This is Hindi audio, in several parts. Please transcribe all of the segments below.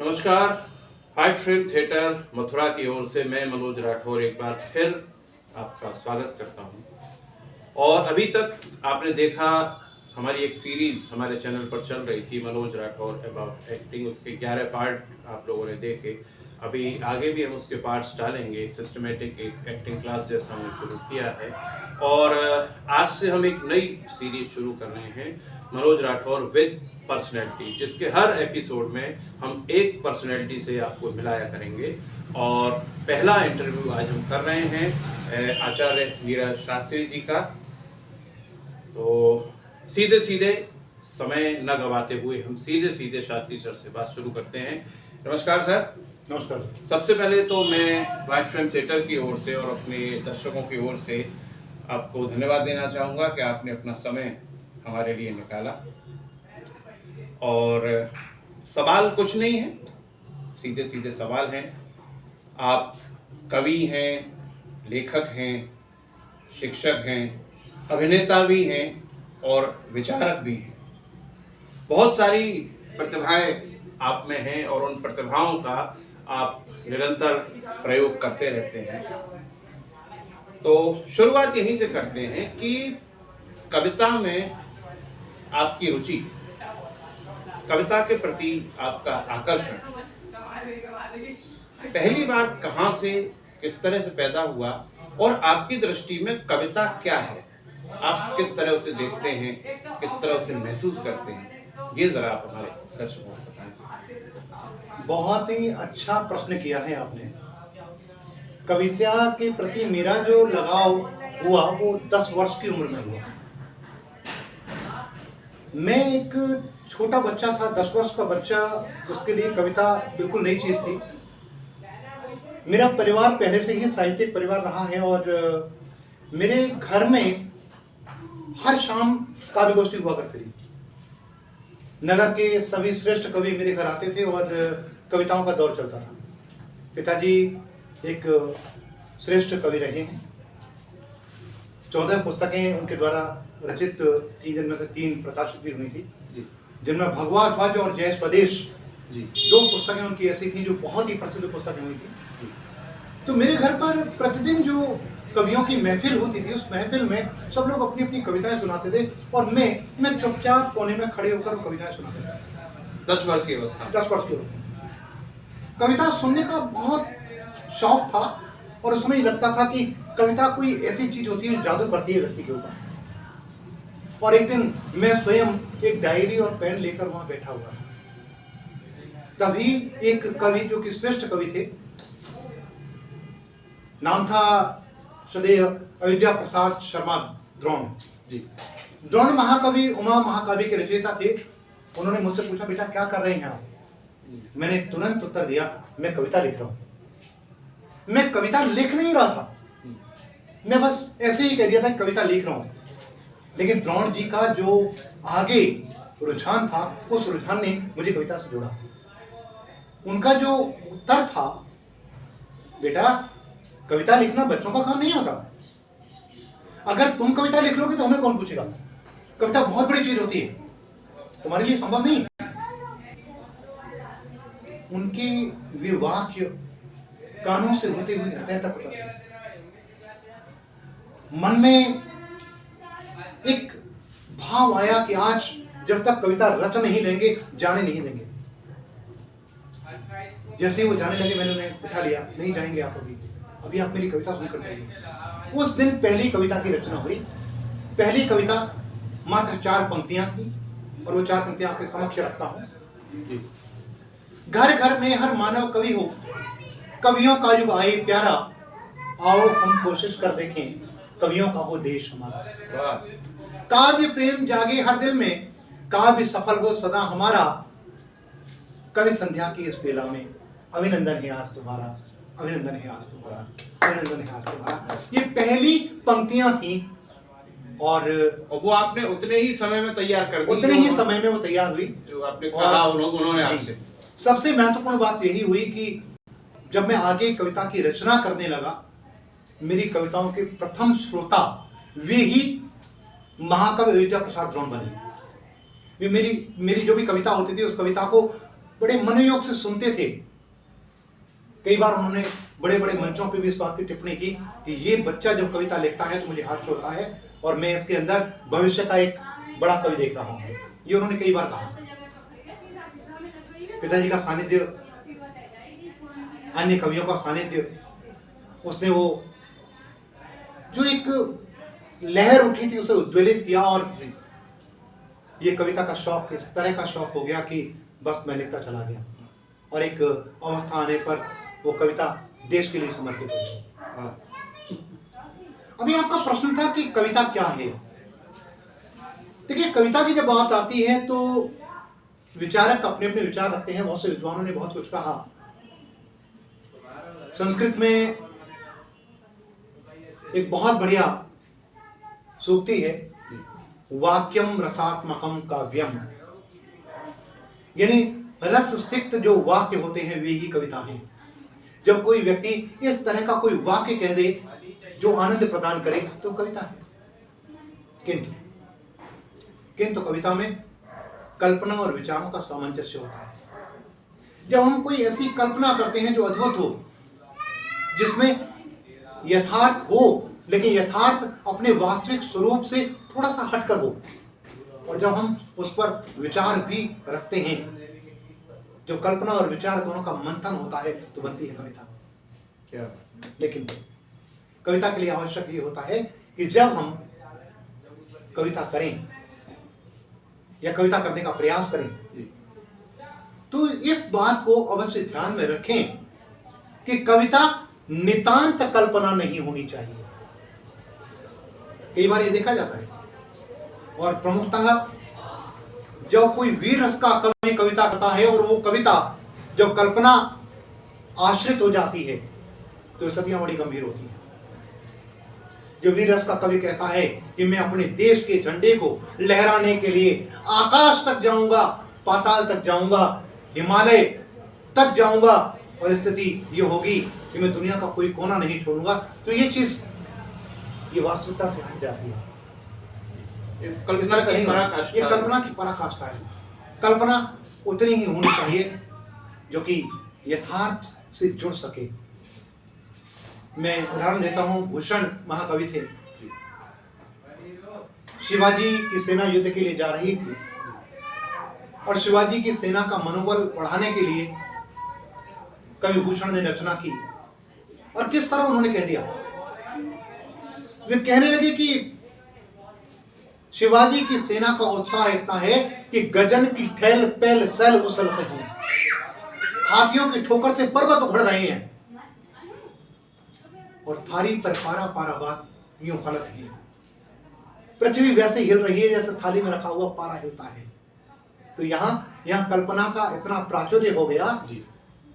नमस्कार। हाइट फिल्म थिएटर मथुरा की ओर से मैं मनोज राठौर एक बार फिर आपका स्वागत करता हूं। और अभी तक आपने देखा हमारी एक सीरीज हमारे चैनल पर चल रही थी मनोज राठौर अबाउट एक्टिंग। उसके 11 पार्ट आप लोगों ने देखे। अभी आगे भी हम उसके पार्ट्स डालेंगे। सिस्टमेटिक एक एक्टिंग क्लास जैसा हमने शुरू किया है और आज से हम एक नई सीरीज शुरू कर रहे हैं मनोज राठौर विद पर्सनैलिटी, जिसके हर एपिसोड में हम एक पर्सनैलिटी से आपको मिलाया करेंगे। और पहला इंटरव्यू आज हम कर रहे हैं आचार्य वीरा शास्त्री जी का। तो सीधे सीधे समय न गवाते हुए हम सीधे सीधे शास्त्री सर से बात शुरू करते हैं। नमस्कार सर। नमस्कार। सबसे पहले तो मैं वाइट फिल्म थिएटर की ओर से और अपने दर्शकों की ओर से आपको धन्यवाद देना चाहूँगा कि आपने अपना समय हमारे लिए निकाला। और सवाल कुछ नहीं है, सीधे सीधे सवाल हैं। आप कवि हैं, लेखक हैं, शिक्षक हैं, अभिनेता भी हैं और विचारक भी हैं। बहुत सारी प्रतिभाएं आप में हैं और उन प्रतिभाओं का आप निरंतर प्रयोग करते रहते हैं। तो शुरुआत यहीं से करते हैं कि कविता में आपकी रुचि, कविता के प्रति आपका आकर्षण पहली बार कहाँ से, किस तरह से पैदा हुआ और आपकी दृष्टि में कविता क्या है? आप किस तरह उसे देखते हैं, किस तरह उसे महसूस करते हैं, ये जरा आप हमारे दर्शकों को बताएं। बहुत ही अच्छा प्रश्न किया है आपने। कविता के प्रति मेरा जो लगाव हुआ वो 10 वर्ष की उम्र में हुआ। मैं एक छोटा बच्चा था, 10 वर्ष का बच्चा, जिसके लिए कविता बिल्कुल नई चीज थी। मेरा परिवार पहले से ही साहित्यिक परिवार रहा है और मेरे घर में हर शाम काव्य गोष्ठी हुआ करती थी। नगर के सभी श्रेष्ठ कवि मेरे घर आते थे और कविताओं का दौर चलता था। पिताजी एक श्रेष्ठ कवि रहे हैं। 14 पुस्तकें उनके द्वारा रचित थी, जिनमें से 3 प्रकाशित भी हुई थी, जिनमें भगवा ध्वज और जय स्वदेश 2 पुस्तकें उनकी ऐसी थी जो बहुत ही प्रसिद्ध पुस्तकें हुई थी। तो मेरे घर पर प्रतिदिन जो कवियों की महफिल होती थी, उस महफिल में सब लोग अपनी अपनी कविताएं सुनाते थे और मैं चुपचाप कोने में खड़े होकर कविताएं सुनाते थे। 10 वर्ष की अवस्था। 10 वर्ष की अवस्था। कविता सुनने का बहुत शौक था और उस समय लगता था कि कविता कोई ऐसी चीज होती है जो जादू करती है व्यक्ति के ऊपर। और एक दिन मैं स्वयं एक डायरी और पेन लेकर वहां बैठा हुआ था। तभी एक कवि, जो कि श्रेष्ठ कवि थे, नाम था सदैव अयोध्या प्रसाद शर्मा द्रोण जी। द्रोण महाकवि, उमा महाकाव्य के रचयिता थे। उन्होंने मुझसे पूछा, बेटा क्या कर रहे हैं आप? मैंने तुरंत उत्तर दिया, मैं कविता लिख रहा हूं। मैं कविता लिख नहीं रहा था, मैं बस ऐसे ही कह दिया था कविता लिख रहा हूं। लेकिन द्रोण जी का जो आगे रुझान था, उस रुझान ने मुझे कविता से जोड़ा। उनका जो उत्तर था, बेटा कविता लिखना बच्चों का काम नहीं आता। अगर तुम कविता लिख लोगे तो हमें कौन पूछेगा? कविता बहुत बड़ी चीज होती है, तुम्हारे लिए संभव नहीं। उनकी वे वाक्य कानों से होते हुए हृदय तक उतरते। मन में एक भाव आया कि आज जब तक कविता रच नहीं लेंगे, जाने नहीं देंगे। जैसे ही वो जाने लगे, मैंने उन्हें बिठा लिया, नहीं जाएंगे आप अभी आप मेरी कविता सुनकर जाइए। उस दिन पहली कविता की रचना हुई। पहली कविता मात्र 4 पंक्तियां थी और वो 4 पंक्तियां आपके समक्ष रखता हूं। घर घर में हर मानव कवि हो, कवियों का युग आए प्यारा, आओ हम कोशिश कर देखें, कवियों का हो देश हमारा। काव्य प्रेम जागे हर दिल में, काव्य सफल हो सदा हमारा, कवि संध्या की इस बेला में, अभिनंदन है आज तुम्हारा, अभिनंदन है आज तुम्हारा, अभिनंदन है आज तुम्हारा। ये पहली पंक्तियां थी और वो आपने उतने ही समय में तैयार कर दी। उतने ही समय में वो तैयार हुई जो आपने कहा उन्होंने आपसे। सबसे महत्वपूर्ण बात यही हुई कि जब मैं आगे कविता की रचना करने लगा, मेरी कविताओं के प्रथम श्रोता वे ही महाकवि अयोध्या प्रसाद द्रोण बने। वे मेरी जो भी कविता होती थी, उस कविता को बड़े मनोयोग से सुनते थे। कई बार उन्होंने बड़े बड़े मंचों पे भी इस बात की टिप्पणी की कि ये बच्चा जब कविता लिखता है तो मुझे हर्ष होता है और मैं इसके अंदर भविष्य का एक बड़ा कवि देख रहा हूँ। ये उन्होंने कई बार कहा। पिताजी का सानिध्य, अन्य कवियों का सानिध्य, उसने वो जो एक लहर उठी थी उसे उद्वेलित किया और ये कविता का शौक इस तरह का शौक हो गया कि बस मैं लिखता चला गया और एक अवस्था आने पर वो कविता देश के लिए समर्पित हो गई। अभी आपका प्रश्न था कि कविता क्या है। देखिए, कविता की जब बात आती है तो विचारक अपने अपने विचार रखते हैं। बहुत से विद्वानों ने बहुत कुछ कहा। संस्कृत में एक बहुत बढ़िया सूक्ति है, वाक्यम रसात्मकम काव्यम, यानी रस सिक्त जो वाक्य होते हैं वे ही कविता हैं। जब कोई व्यक्ति इस तरह का कोई वाक्य कह दे जो आनंद प्रदान करे तो कविता है। किंतु कविता में कल्पना और विचारों का सामंजस्य होता है। जब हम कोई ऐसी कल्पना करते हैं जो अद्भुत हो, जिसमें यथार्थ हो लेकिन यथार्थ अपने वास्तविक स्वरूप से थोड़ा सा हटकर हो, और जब हम उस पर विचार भी रखते हैं, जो कल्पना और विचार दोनों का मंथन होता है, तो बनती है कविता। क्या? लेकिन कविता के लिए आवश्यक ये होता है कि जब हम कविता करें या कविता करने का प्रयास करें तो इस बात को अवश्य ध्यान में रखें कि कविता नितांत कल्पना नहीं होनी चाहिए। कई बार ये देखा जाता है, और प्रमुखतः जब कोई वीर रस का कवि कविता करता है और वो कविता जब कल्पना आश्रित हो जाती है तो स्थितियां बड़ी गंभीर होती हैं। जो वीर रस का कवि कहता है कि मैं अपने देश के झंडे को लहराने के लिए आकाश तक जाऊंगा, पाताल तक जाऊंगा, हिमालय तक जाऊंगा, और स्थिति ये होगी कि मैं दुनिया का कोई कोना नहीं छोड़ूंगा, तो ये चीज ये वास्तविकता से हट जाती है। ये कल्पना की पराकाष्ठा है। कल्पना उतनी ही होनी चाहिए जो कि यथार्थ से जुड़ सके। मैं उदाहरण देता हूं, भूषण महाकवि थे। शिवाजी की सेना युद्ध के लिए जा रही थी और शिवाजी की सेना का मनोबल बढ़ाने के लिए कवि भूषण ने रचना की। और किस तरह उन्होंने कह दिया, वे कहने लगे कि शिवाजी की सेना का उत्साह इतना है कि गजन की ठेल पैल सैल उछलते हैं, हाथियों की ठोकर से पर्वत उखड़ रहे हैं, और थाली पर पारा पारा बात यूं फलत है। पृथ्वी वैसे हिल रही है जैसे थाली में रखा हुआ पारा हिलता है। तो यहाँ कल्पना का इतना प्राचुर्य हो गया,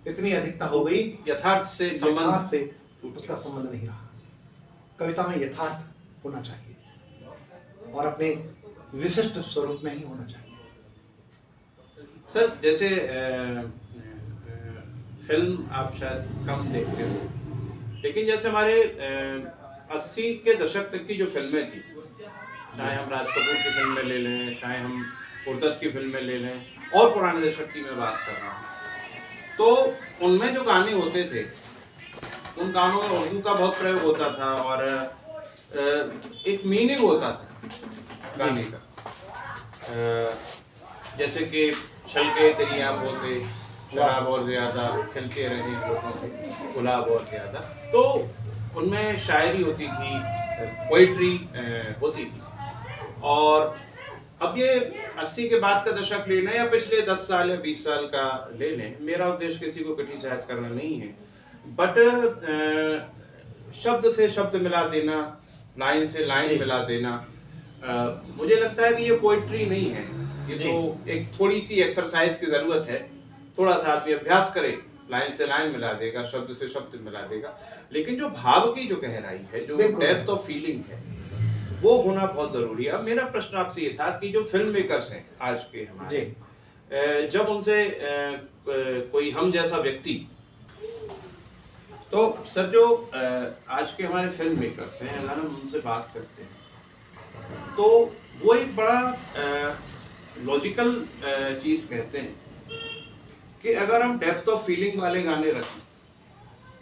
इतनी अधिकता हो गई, यथार्थ से उसका संबंध नहीं रहा। कविता में यथार्थ होना चाहिए और अपने विशिष्ट स्वरूप में ही होना चाहिए। सर, जैसे फिल्म आप शायद कम देखते हो, लेकिन जैसे हमारे 80 के दशक तक की जो फिल्में थी, चाहे हम राज कपूर की फिल्में ले लें, चाहे हम उर्दत की फिल्में ले लें, और पुराने दशक की मैं बात कर रहा हूँ, तो उनमें जो गाने होते थे, उन गानों में उर्दू का बहुत प्रयोग होता था और एक मीनिंग होता था गाने का। जैसे कि छलके तेरी आंखों से शराब और ज्यादा, खिलते रहे होठों से गुलाब और ज्यादा, तो उनमें शायरी होती थी, पोइट्री होती थी। और अब ये 80 के बाद का दशक ले लें या पिछले 10 साल या 20 साल का ले लें, मेरा उद्देश्य किसी को क्रिटिसाइज करना नहीं है, बट शब्द से शब्द मिला देना, लाइन से लाइन मिला देना, मुझे लगता है कि ये पोइट्री नहीं है। ये तो एक थोड़ी सी एक्सरसाइज की जरूरत है। थोड़ा सा आदमी अभ्यास करे, लाइन से लाइन मिला देगा, शब्द से शब्द मिला देगा, लेकिन जो भाव की जो गहराई है, जो डेप्थ ऑफ फीलिंग है, वो होना बहुत जरूरी है। अब मेरा प्रश्न आपसे ये था कि जो फिल्म मेकर्स हैं आज के हमारे, जब उनसे कोई हम जैसा व्यक्ति, तो सर जो आज के हमारे फिल्म मेकर्स हैं, अगर हम उनसे बात करते हैं तो वो एक बड़ा लॉजिकल चीज कहते हैं कि अगर हम डेप्थ ऑफ फीलिंग वाले गाने रखें,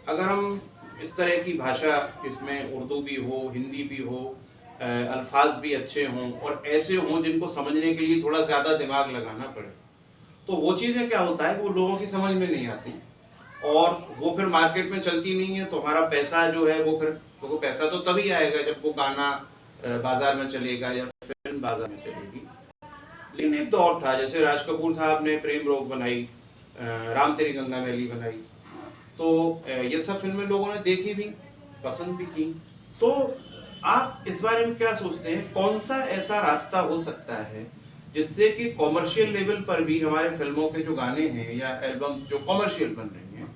अगर हम इस तरह की भाषा, इसमें उर्दू भी हो, हिंदी भी हो, अल्फाज भी अच्छे हों और ऐसे हों जिनको समझने के लिए थोड़ा ज़्यादा दिमाग लगाना पड़े, तो वो चीज़ें क्या होता है वो लोगों की समझ में नहीं आती और वो फिर मार्केट में चलती नहीं है। तो हमारा पैसा जो है वो फिर, तो पैसा तो तभी आएगा जब वो गाना बाजार में चलेगा या फिल्म बाजार में चलेगी। लेकिन एक दौर था, जैसे राज कपूर साहब ने प्रेम रोग बनाई, राम तेरी गंगा मैली बनाई, तो ये सब फिल्में लोगों ने देखी भी, पसंद भी की। तो आप इस बारे में क्या सोचते हैं, कौन सा ऐसा रास्ता हो सकता है जिससे कि कॉमर्शियल लेवल पर भी हमारे फिल्मों के जो गाने हैं या एल्बम्स जो कॉमर्शियल बन रहे हैं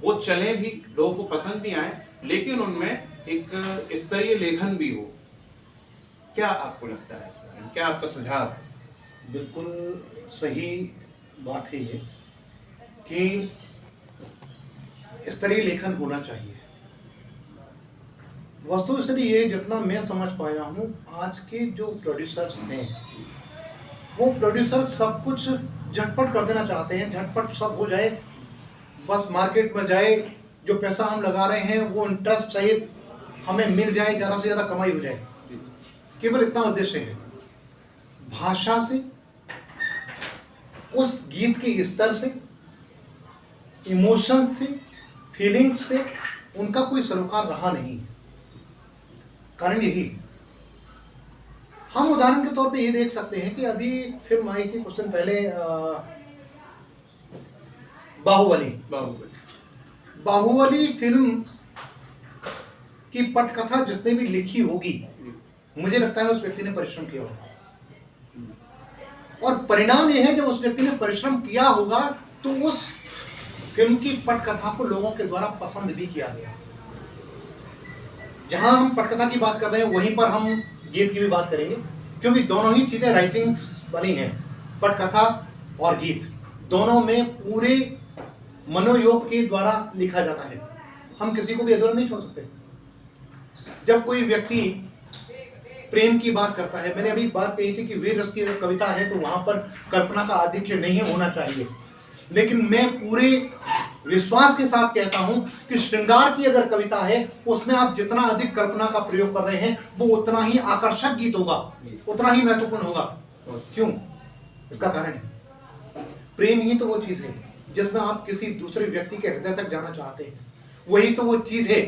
वो चलें भी, लोगों को पसंद भी आए, लेकिन उनमें एक स्तरीय लेखन भी हो? क्या आपको लगता है इस बारे में, क्या आपका सुझाव है? बिल्कुल सही बात है ये कि स्तरीय लेखन होना चाहिए। वस्तु इसलिए जितना मैं समझ पाया हूँ, आज के जो प्रोड्यूसर्स हैं वो प्रोड्यूसर सब कुछ झटपट कर देना चाहते हैं, झटपट सब हो जाए, बस मार्केट में जाए, जो पैसा हम लगा रहे हैं वो इंटरेस्ट सहित हमें मिल जाए, ज़्यादा से ज़्यादा कमाई हो जाए, केवल इतना उद्देश्य है। भाषा से, उस गीत के स्तर से, इमोशंस से, फीलिंग्स से उनका कोई सरोकार रहा नहीं। कारण यही, हम उदाहरण के तौर पे ये देख सकते हैं कि अभी फिल्म आई थी कुछ दिन पहले, बाहुबली फिल्म की पटकथा जिसने भी लिखी होगी, मुझे लगता है उस व्यक्ति ने परिश्रम किया होगा, और परिणाम यह है जब उस व्यक्ति ने परिश्रम किया होगा तो उस फिल्म की पटकथा को लोगों के द्वारा पसंद भी किया गया। जहां हम पटकथा की बात कर रहे हैं वहीं पर हम गीत की भी बात करेंगे, क्योंकि दोनों ही चीजें राइटिंग्स बनी हैं। पटकथा और गीत दोनों में पूरे मनोयोग के द्वारा लिखा जाता है, हम किसी को भी अधूरा नहीं छोड़ सकते। जब कोई व्यक्ति प्रेम की बात करता है, मैंने अभी बात कही थी कि वीर रस की कविता है तो वहां पर कल्पना का आधिक्य नहीं होना चाहिए, लेकिन मैं पूरे विश्वास के साथ कहता हूं कि श्रृंगार की अगर कविता है उसमें आप जितना अधिक कल्पना का प्रयोग कर रहे हैं वो उतना ही आकर्षक गीत होगा, उतना ही महत्वपूर्ण होगा। क्यों? इसका कारण है प्रेम ही तो वो चीज है जिसमें आप किसी दूसरे व्यक्ति के हृदय तक जाना चाहते हैं, वही तो वो चीज है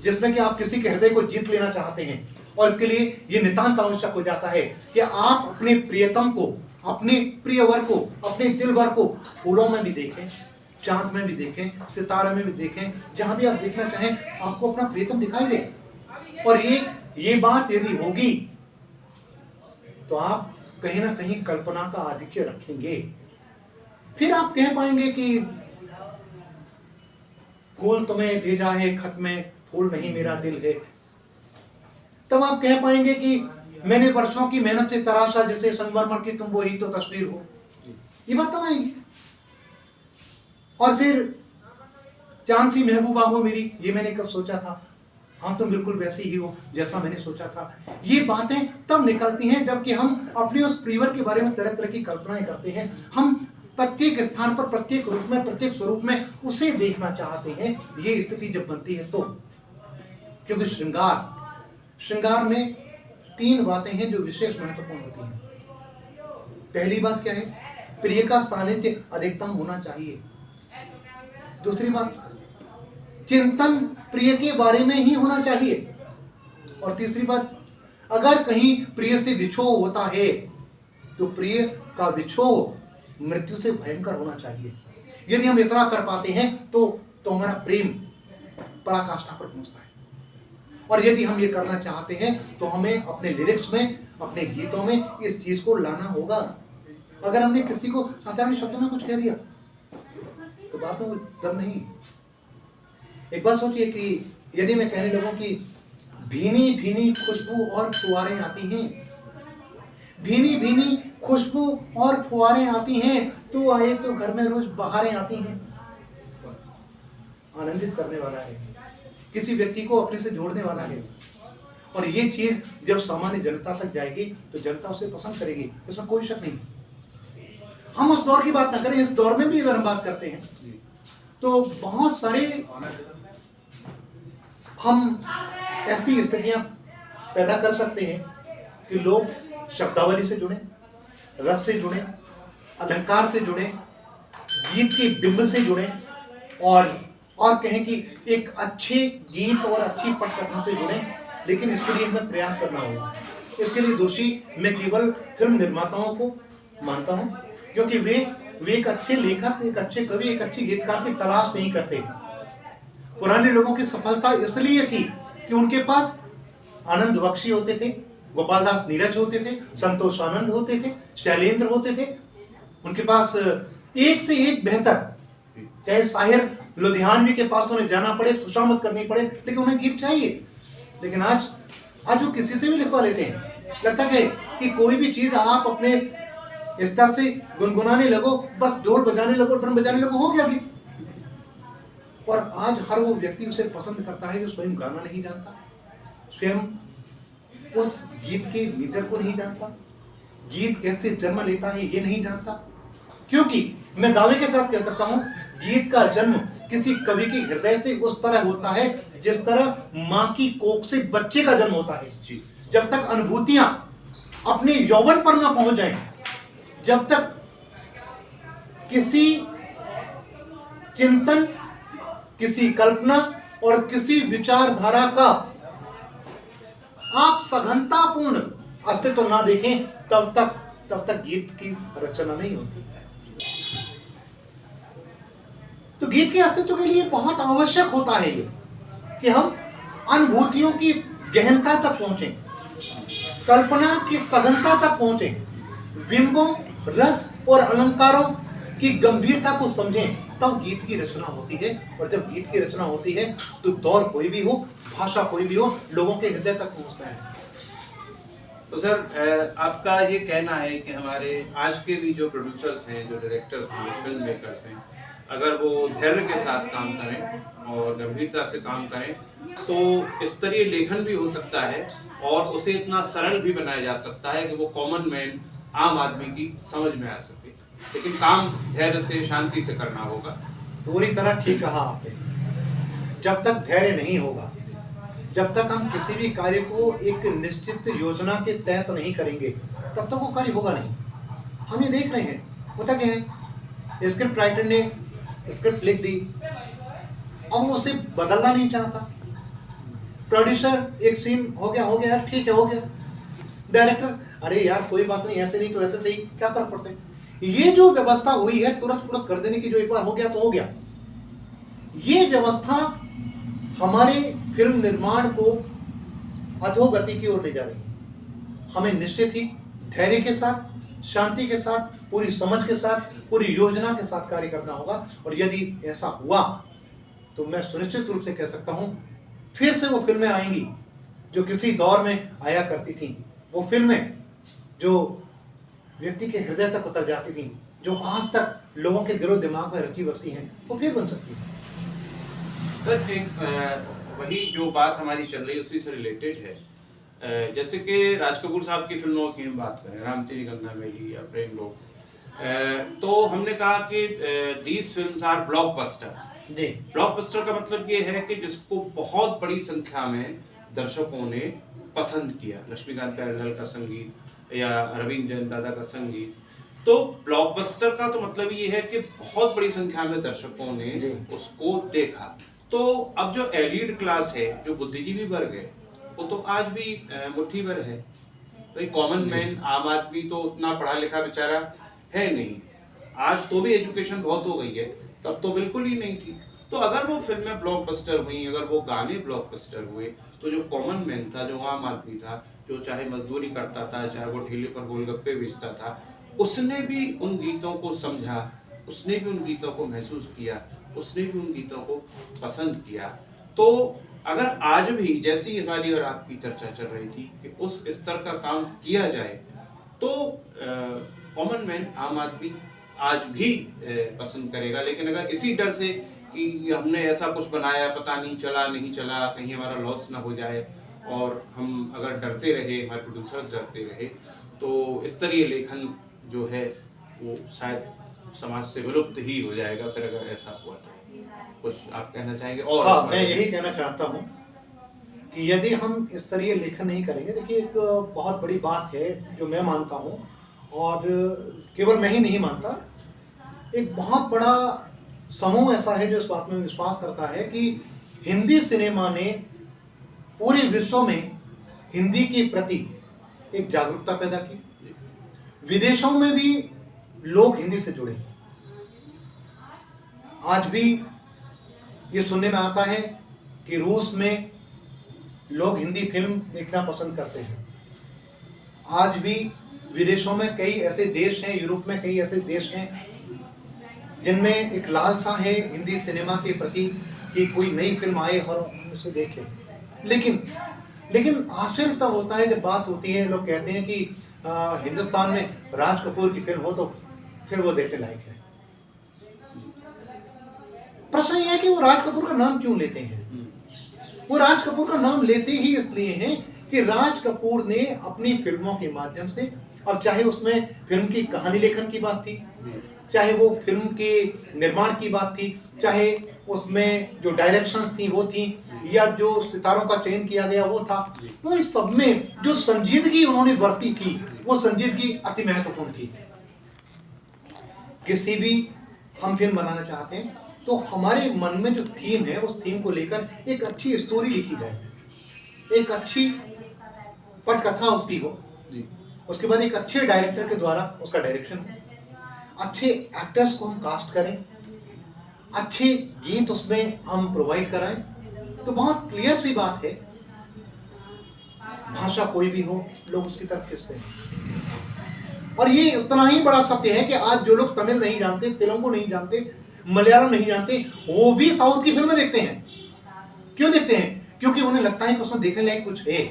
जिसमें कि आप किसी के हृदय को जीत लेना चाहते हैं। और इसके लिए ये नितांत आवश्यक हो जाता है कि आप अपने प्रियतम को, अपने प्रियवर को, अपने दिलवर को फूलों में भी देखें, चांद में भी देखें, सितारे में भी देखें, जहां भी आप देखना चाहें आपको अपना प्रियतम दिखाई दे। और ये बात यदि होगी तो आप कहीं ना कहीं कल्पना का आधिक्य रखेंगे। फिर आप कह पाएंगे कि फूल तुम्हें भेजा है खत में, फूल नहीं मेरा दिल है। तब आप कह पाएंगे कि मैंने वर्षों की मेहनत से तराशा जैसे संगमरमर की तुम वही तो तस्वीर हो। ये बात तब आएगी। और फिर चांद सी महबूबा हो मेरी, ये मैंने कब सोचा था, हाँ तुम बिल्कुल वैसे ही हो जैसा मैंने सोचा था। ये बातें तब निकलती हैं जबकि हम अपने उस प्रियवर के बारे में तरह तरह की कल्पनाएं करते हैं। हम प्रत्येक स्थान पर, प्रत्येक रूप में, प्रत्येक स्वरूप में उसे देखना चाहते हैं। ये स्थिति जब बनती है तो, क्योंकि श्रृंगार में 3 बातें हैं जो विशेष महत्वपूर्ण होती हैं। पहली बात क्या है? प्रिय का सानिध्य अधिकतम होना चाहिए। दूसरी बात, चिंतन प्रिय के बारे में ही होना चाहिए। और तीसरी बात, अगर कहीं प्रिय से विछोह होता है तो प्रिय का विछोह मृत्यु से भयंकर होना चाहिए। यदि हम इतना कर पाते हैं तो हमारा प्रेम पराकाष्ठा पर पहुंचता है। और यदि हम ये करना चाहते हैं तो हमें अपने लिरिक्स में, अपने गीतों में इस चीज को लाना होगा। अगर हमने किसी को साधारण शब्दों में कुछ कह दिया तो बात में दम नहीं। एक बात सोचिए कि यदि मैं कहने लगूं कि भीनी भीनी खुशबू और फुहारें आती हैं, भीनी भीनी खुशबू और फुहारें आती हैं, तो आए तो घर में रोज बहारें आती हैं। आनंदित करने वाला है, किसी व्यक्ति को अपने से जोड़ने वाला है। और ये चीज जब सामान्य जनता तक जाएगी तो जनता उसे पसंद करेगी, इसमें कोई शक नहीं। हम उस दौर की बात ना करें, इस दौर में भी अगर हम बात करते हैं तो बहुत सारे हम ऐसी स्थितियां पैदा कर सकते हैं कि लोग शब्दावली से जुड़े, रस से जुड़े, अलंकार से जुड़े, गीत के बिंब से जुड़े और कहें कि एक अच्छे गीत और अच्छी पटकथा से जुड़े। लेकिन इसके लिए हमें प्रयास करना होगा। इसके लिए दोषी मैं केवल फिल्म निर्माताओं को मानता हूं, क्योंकि वे एक अच्छे लेखक, एक अच्छे कवि, एक अच्छे गीतकार की तलाश नहीं करते। पुराने लोगों की सफलता इसलिए थी कि उनके पास आनंद बख्शी होते थे, गोपाल दास नीरज होते थे, संतोष आनंद होते थे, शैलेंद्र होते थे। उनके पास एक से एक बेहतर, चाहे साहिर लुधियानवी के पास उन्हें जाना पड़े, खुशामद करनी पड़े, लेकिन उन्हें गीत चाहिए। लेकिन आज वो किसी से भी लिखवा लेते हैं। लगता है कि कोई भी चीज आप अपने स्तर से गुनगुनाने लगो, बस ढोल बजाने लगो, ड्रम बजाने लगो, हो गया गीत। और आज हर वो व्यक्ति उसे पसंद करता है जो स्वयं गाना नहीं जानता, स्वयं उस गीत के मीटर को नहीं जानता, गीत कैसे जन्म लेता है ये नहीं जानता। क्योंकि मैं दावे के साथ कह सकता हूं, गीत का जन्म किसी कवि के हृदय से उस तरह होता है जिस तरह मां की कोख से बच्चे का जन्म होता है। जब तक अनुभूतियां अपने यौवन पर ना पहुंच जाएं, जब तक किसी चिंतन, किसी कल्पना और किसी विचारधारा का आप सघनतापूर्ण अस्तित्व ना देखें, तब तक गीत की रचना नहीं होती। तो गीत के अस्तित्व के लिए बहुत आवश्यक होता है ये कि हम अनुभूतियों की गहनता तक पहुंचे, कल्पना की सघनता तक पहुंचे, बिंबों, रस और अलंकारों की गंभीरता को समझें, तब गीत की रचना होती है। और जब गीत की रचना होती है तो दौर कोई भी हो, भाषा कोई भी हो, लोगों के हृदय तक पहुंचता है। तो सर, आपका ये कहना है कि हमारे आज के भी जो प्रोड्यूसर्स हैं, जो डायरेक्टर्स हैं, फिल्म मेकर्स हैं, अगर वो धैर्य के साथ काम करें और गंभीरता से काम करें तो स्तरीय लेखन भी हो सकता है और उसे इतना सरल भी बनाया जा सकता है कि वो कॉमन मैन, आम आदमी की समझ में आ सके। लेकिन काम धैर्य से, शांति से करना होगा। पूरी तरह ठीक कहा आपने। जब तक धैर्य नहीं होगा, जब तक हम किसी भी कार्य को एक निश्चित योजना के तहत नहीं करेंगे, तब तक वो कार्य होगा नहीं। हम ये देख रहे हैं, होता क्या है, स्क्रिप्ट राइटर ने स्क्रिप्ट लिख दी और वो उसे बदलना नहीं चाहता। प्रोड्यूसर, एक सीन हो गया यार, ठीक है हो गया। डायरेक्टर, अरे यार कोई बात नहीं, ऐसे नहीं तो ऐसे सही, क्या फर्क पड़ता है। ये जो व्यवस्था हुई है तुरंत कर देने की, जो एक बार हो गया तो हो गया, ये व्यवस्था हमारे फिल्म निर्माण को अधोगति की ओर ले जा रही है। हमें निश्चित ही धैर्य के साथ, शांति के साथ, पूरी समझ के साथ, पूरी योजना के साथ कार्य करना होगा। और यदि ऐसा हुआ तो मैं सुनिश्चित रूप से कह सकता हूं, फिर से वो फिल्में आएंगी जो किसी दौर में आया करती थी। वो फिल्में जो व्यक्ति के हृदय तक उतर जाती थी, जो आज तक लोगों के दिलो दिमाग में रची बसी हैं, वो फिर बन सकती है। सर, एक वही जो बात हमारी चल रही है उसी से रिलेटेड है। जैसे कि राज कपूर साहब की फिल्मों की हम बात करें, राम तेरी गंगा मैली या प्रेम रोग, तो हमने कहा कि दीज फिल्म्स आर ब्लॉकबस्टर। जी, ब्लॉकबस्टर का मतलब ये है कि जिसको बहुत बड़ी संख्या में दर्शकों ने पसंद किया। लक्ष्मीकांत प्यारेलाल का संगीत या रविंद्र जैन दादा का संगीत। तो ब्लॉकबस्टर का तो मतलब ये है कि बहुत बड़ी संख्या में दर्शकों ने उसको देखा। तो अब जो एलीट क्लास है, जो बुद्धिजीवी वर्ग है, वो तो आज भी मुट्ठी भर है। तो कॉमन मैन, आम आदमी तो उतना पढ़ा लिखा बेचारा है नहीं। आज तो भी एजुकेशन बहुत हो गई है, तब तो बिल्कुल ही नहीं थी। तो अगर वो फिल्में ब्लॉकबस्टर हुई, अगर वो गाने ब्लॉकबस्टर हुए, तो जो कॉमन मैन था, जो आम आदमी था, जो चाहे मजदूरी करता था, चाहे वो ठेले पर गोलगप्पे बेचता था, उसने भी उन गीतों को समझा, उसने भी उन गीतों को महसूस किया, उसने भी उन गीतों को पसंद किया। तो अगर आज भी जैसी हमारी और आपकी चर्चा चल रही थी कि उस स्तर का काम किया जाए, तो कॉमन मैन, आम आदमी आज भी पसंद करेगा। लेकिन अगर इसी डर से कि हमने ऐसा कुछ बनाया, पता नहीं चला नहीं चला, कहीं हमारा लॉस ना हो जाए, और हम अगर डरते रहे, हमारे प्रोड्यूसर्स डरते रहे, तो स्तरीय लेखन जो है वो शायद समाज से विलुप्त ही हो जाएगा फिर अगर ऐसा हुआ तो। कुछ आप कहना चाहेंगे? और हाँ, मैं यही कहना चाहता हूँ कि यदि हम इस तरह लेखन नहीं करेंगे, देखिए एक बहुत बड़ी बात है जो मैं मानता हूँ, और केवल मैं ही नहीं मानता, एक बहुत बड़ा समूह ऐसा है जो इस बात में विश्वास करता है कि हिंदी सिनेमा ने पूरे विश्व में हिंदी के प्रति एक जागरूकता पैदा की। विदेशों में भी लोग हिंदी से जुड़े। आज भी ये सुनने में आता है कि रूस में लोग हिंदी फिल्म देखना पसंद करते हैं। आज भी विदेशों में कई ऐसे देश हैं, यूरोप में कई ऐसे देश हैं जिनमें एक लालसा है हिंदी सिनेमा के प्रति कि कोई नई फिल्म आए और हम उसे देखें। लेकिन आश्चर्य तब होता है जब बात होती है, लोग कहते हैं कि हिंदुस्तान में राज कपूर की फिल्म हो तो फिर वो देखने लायक है। प्रश्न ये है कि वो राज कपूर का नाम क्यों लेते हैं? वो राज कपूर का नाम लेते ही इसलिए हैं कि राज कपूर ने अपनी फिल्मों के माध्यम से, अब चाहे उसमें फिल्म की कहानी लेखन की बात थी, चाहे वो फिल्म के निर्माण की बात थी, चाहे उसमें जो डायरेक्शंस थी वो थी, या जो सितारों का चयन किया गया वो था, उन सब में जो संजीदगी उन्होंने बरती थी वो संजीदगी अति महत्वपूर्ण थी। किसी भी हम फिल्म बनाना चाहते हैं तो हमारे मन में जो थीम है उस थीम को लेकर एक अच्छी स्टोरी लिखी जाए, एक अच्छी पटकथा उसकी हो, उसके बाद एक अच्छे डायरेक्टर के द्वारा उसका डायरेक्शन हो, अच्छे एक्टर्स को हम कास्ट करें, अच्छे गीत उसमें हम प्रोवाइड कराएं, तो बहुत क्लियर सी बात है, भाषा कोई भी हो लोग उसकी तरफ खिंचते हैं। और ये उतना ही बड़ा सत्य है कि आज जो लोग तमिल नहीं जानते, तेलुगु नहीं जानते, मलयालम नहीं जानते, वो भी साउथ की फिल्में देखते हैं। क्यों देखते हैं? क्योंकि उन्हें लगता है कि उसमें देखने लायक कुछ है।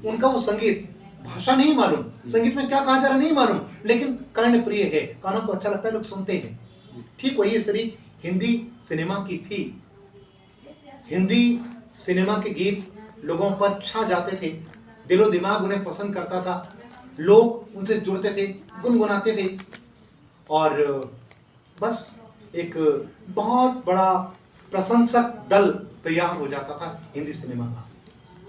उनका वो संगीत, भाषा नहीं मालूम, संगीत में क्या कहा जा रहा नहीं मालूम, लेकिन कर्ण प्रिय है, कानों को अच्छा लगता है, लोग सुनते हैं। ठीक वही स्थिति हिंदी सिनेमा की थी। हिंदी सिनेमा के गीत लोगों पर छा जाते थे, दिलो दिमाग उन्हें पसंद करता था, लोग उनसे जुड़ते थे, गुनगुनाते थे, और बस एक बहुत बड़ा प्रशंसक दल तैयार हो जाता था हिंदी सिनेमा का।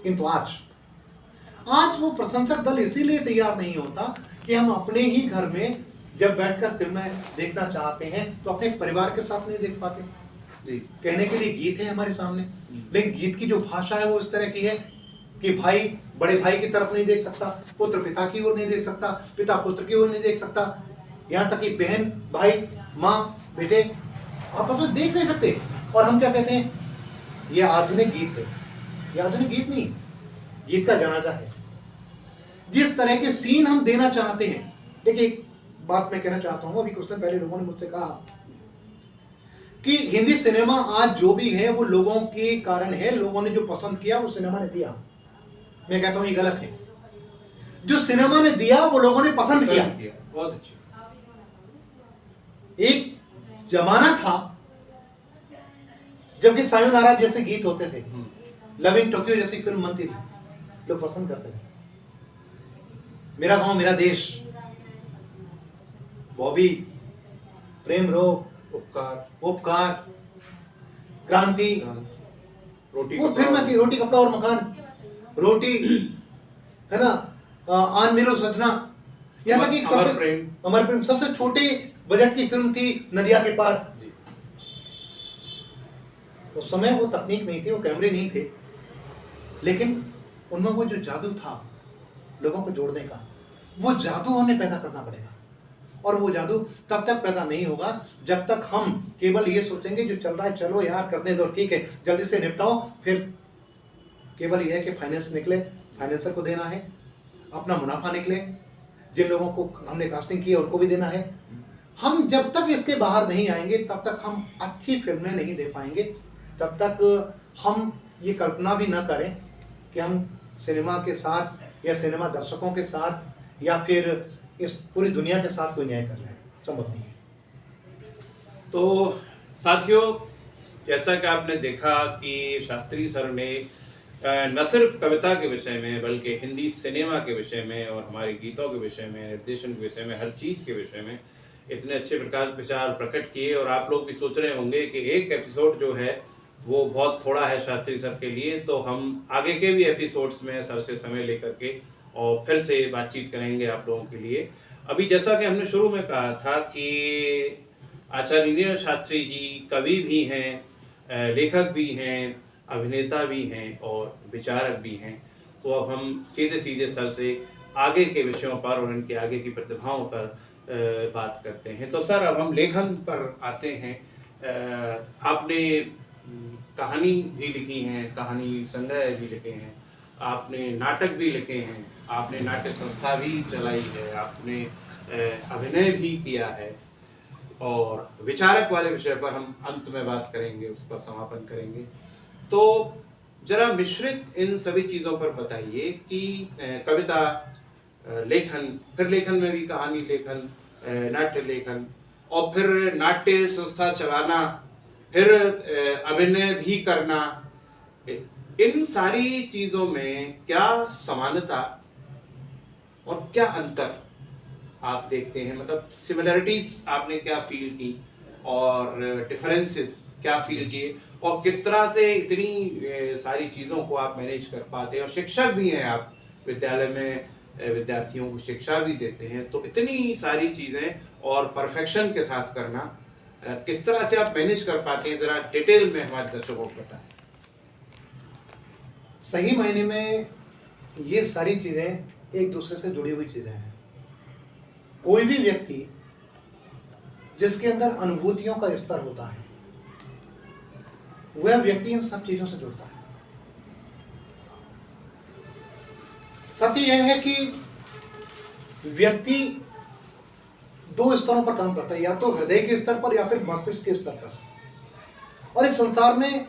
किंतु आज वो प्रशंसक दल इसीलिए तैयार नहीं होता कि हम अपने ही घर में जब बैठकर फिल्में देखना चाहते हैं तो अपने परिवार के साथ नहीं देख पाते। कहने के लिए गीत है हमारे सामने, लेकिन गीत की जो भाषा है वो इस तरह की है कि भाई बड़े भाई की तरफ नहीं देख सकता, पुत्र पिता की ओर नहीं देख सकता, पिता पुत्र की ओर नहीं देख सकता, यहाँ तक कि बहन भाई माँ बेटे आपस में देख नहीं सकते। और हम क्या कहते हैं, ये आधुनिक गीत है। ये आधुनिक गीत नहीं, गीत का जनाजा है। जिस तरह के सीन हम देना चाहते हैं, देखिए एक बात मैं कहना चाहता हूँ, अभी कुछ दिन पहले लोगों ने मुझसे कहा कि हिंदी सिनेमा आज जो भी है वो लोगों के कारण है, लोगों ने जो पसंद किया वो सिनेमा ने दिया। मैं कहता हूँ ये गलत है। जो सिनेमा ने दिया वो लोगों ने पसंद किया। बहुत अच्छी। एक जमाना था जबकि सायोनारा जैसे गीत होते थे, लव इन टोक्यो जैसी फिल्म बनती थी, लोग पसंद करते थे। मेरा गांव मेरा देश, बॉबी, प्रेम रोग, उपकार, क्रांति, रोटी वो फिल्म थी, रोटी कपड़ा और मकान, रोटी है ना, आन मिलो सजना, यहाँ तक एक सबसे अमर प्रेम सबसे छोटे बजट की फिल्म थी, नदिया के पार। उस समय वो तकनीक नहीं थी, वो कैमरे नहीं थे, लेकिन उनमें वो जो जादू था लोगों को जोड़ने का, वो जादू हमें पैदा करना पड़ेगा। और वो जादू तब तक पैदा नहीं होगा जब तक हम केवल ये सोचेंगे जो चल रहा है चलो यार करने दो, ठीक है जल्दी से निपटाओ, फिर केवल ये है कि फाइनेंस निकले, फाइनेंसर को देना है, अपना मुनाफा निकले, जिन लोगों को हमने कास्टिंग की है उनको भी देना है। हम जब तक इसके बाहर नहीं आएंगे तब तक हम अच्छी फिल्में नहीं दे पाएंगे, तब तक हम ये कल्पना भी ना करें कि हम सिनेमा के साथ या सिनेमा दर्शकों के साथ या फिर इस पूरी दुनिया के साथ कोई न्याय कर रहे हैं, संभव नहीं है। तो साथियों, जैसा कि आपने देखा कि शास्त्री सर ने न सिर्फ कविता के विषय में बल्कि हिंदी सिनेमा के विषय में और हमारे गीतों के विषय में, निर्देशन के विषय में, हर चीज़ के विषय में इतने अच्छे प्रकार विचार प्रकट किए, और आप लोग भी सोच रहे होंगे कि एक एपिसोड जो है वो बहुत थोड़ा है शास्त्री सर के लिए, तो हम आगे के भी एपिसोड्स में सर से समय लेकर के और फिर से बातचीत करेंगे आप लोगों के लिए। अभी जैसा कि हमने शुरू में कहा था कि आचार्य नीरज शास्त्री जी कवि भी हैं, लेखक भी हैं, अभिनेता भी हैं और विचारक भी हैं। तो अब हम सीधे सीधे सर से आगे के विषयों पर और इनके आगे की प्रतिभाओं पर बात करते हैं। तो सर, अब हम लेखन पर आते हैं। आपने कहानी भी लिखी हैं, कहानी संग्रह भी लिखे हैं, आपने नाटक भी लिखे हैं, आपने नाट्य संस्था भी चलाई है, आपने अभिनय भी किया है, और विचारक वाले विषय पर हम अंत में बात करेंगे, उस पर समापन करेंगे। तो जरा मिश्रित इन सभी चीज़ों पर बताइए कि कविता लेखन, फिर लेखन में भी कहानी लेखन, नाट्य लेखन, और फिर नाट्य संस्था चलाना, फिर अभिनय भी करना, इन सारी चीज़ों में क्या समानता और क्या अंतर आप देखते हैं? मतलब सिमिलरिटीज आपने क्या फील की और डिफरेंसेस क्या फील किए, और किस तरह से इतनी सारी चीज़ों को आप मैनेज कर पाते हैं? और शिक्षक भी हैं आप, विद्यालय में विद्यार्थियों को शिक्षा भी देते हैं, तो इतनी सारी चीज़ें और परफेक्शन के साथ करना किस तरह से आप मैनेज कर पाते हैं? ज़रा डिटेल में हमारे दर्शकों को बताएं। सही मायने में ये सारी चीज़ें एक दूसरे से जुड़ी हुई चीज़ें हैं। कोई भी व्यक्ति जिसके अंदर अनुभूतियों का स्तर होता है, वह व्यक्ति इन सब चीज़ों से जुड़ता है। सत्य यह है कि व्यक्ति दो स्तरों पर काम करता है, या तो हृदय के स्तर पर या फिर मस्तिष्क के स्तर पर। और इस संसार में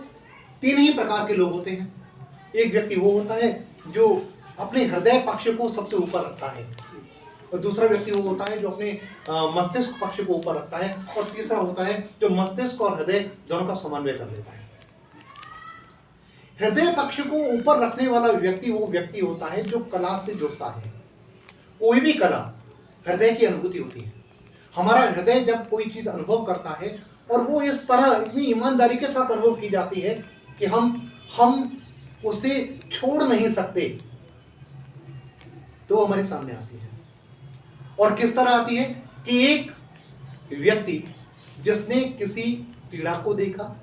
तीन ही प्रकार के लोग होते हैं। एक व्यक्ति वो होता है जो अपने हृदय पक्ष को सबसे ऊपर रखता है, और दूसरा व्यक्ति वो होता है जो अपने मस्तिष्क पक्ष को ऊपर रखता है, और तीसरा होता है जो मस्तिष्क और हृदय दोनों का समन्वय कर लेता है। हृदय पक्ष को ऊपर रखने वाला व्यक्ति वो व्यक्ति होता है जो कला से जुड़ता है। कोई भी कला हृदय की अनुभूति होती है। हमारा हृदय जब कोई चीज अनुभव करता है और वो इस तरह इतनी ईमानदारी के साथ अनुभव की जाती है कि हम उसे छोड़ नहीं सकते, तो हमारे सामने आती है। और किस तरह आती है कि एक व्यक्ति जिसने किसी पीड़ा को देखा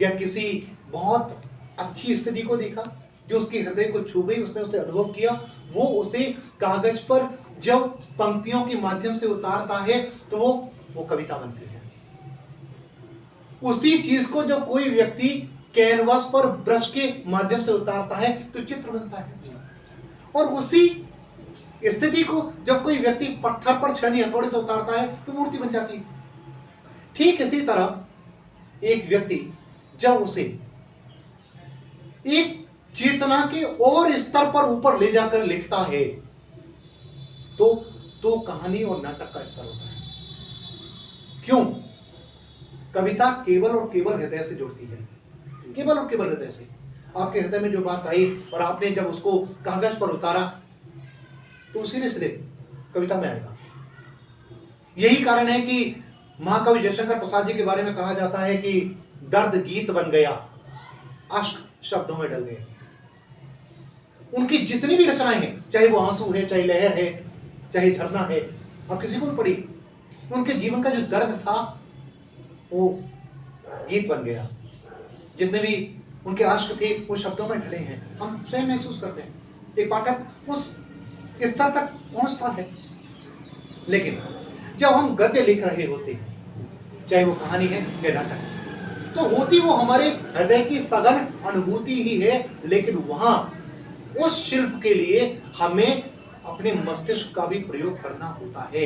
या किसी बहुत अच्छी स्थिति को देखा जो उसके हृदय को छू गई, उसने उसे अनुभव किया, वो उसे कागज पर जब पंक्तियों के माध्यम से उतारता है तो वो कविता बनती है। उसी चीज को जब कोई व्यक्ति कैनवास पर ब्रश के माध्यम से उतारता है तो चित्र बनता है। और उसी स्थिति को जब कोई व्यक्ति पत्थर पर छेनी हथौड़े से उतारता है तो मूर्ति बन जाती है। ठीक इसी तरह एक व्यक्ति जब उसे एक चेतना के और स्तर पर ऊपर ले जाकर लिखता है तो कहानी और नाटक का स्तर होता है। क्यों? कविता केवल और केवल हृदय से जुड़ती है, केवल और केवल हृदय से। आपके हृदय में जो बात आई और आपने जब उसको कागज पर उतारा तो सीधे सीधे कविता में आएगा। यही कारण है कि महाकवि जयशंकर प्रसाद जी के बारे में कहा जाता है कि दर्द गीत बन गया, अश्क शब्दों में डल गए। उनकी जितनी भी रचनाएं हैं, चाहे वो आंसू है, चाहे लहर है, चाहे झरना है, अब किसी को भी पढ़ी, उनके जीवन का जो दर्द था वो गीत बन गया। जितने भी उनके आश्क थे वो शब्दों में ढले हैं, हम स्वयं महसूस करते हैं। एक पाठक उस स्तर तक पहुंचता है। लेकिन जब हम गद्य लिख रहे होते हैं, चाहे वो कहानी है या नाटक, तो होती वो हमारे हृदय की सघन अनुभूति ही है, लेकिन वहां उस शिल्प के लिए हमें अपने मस्तिष्क का भी प्रयोग करना होता है।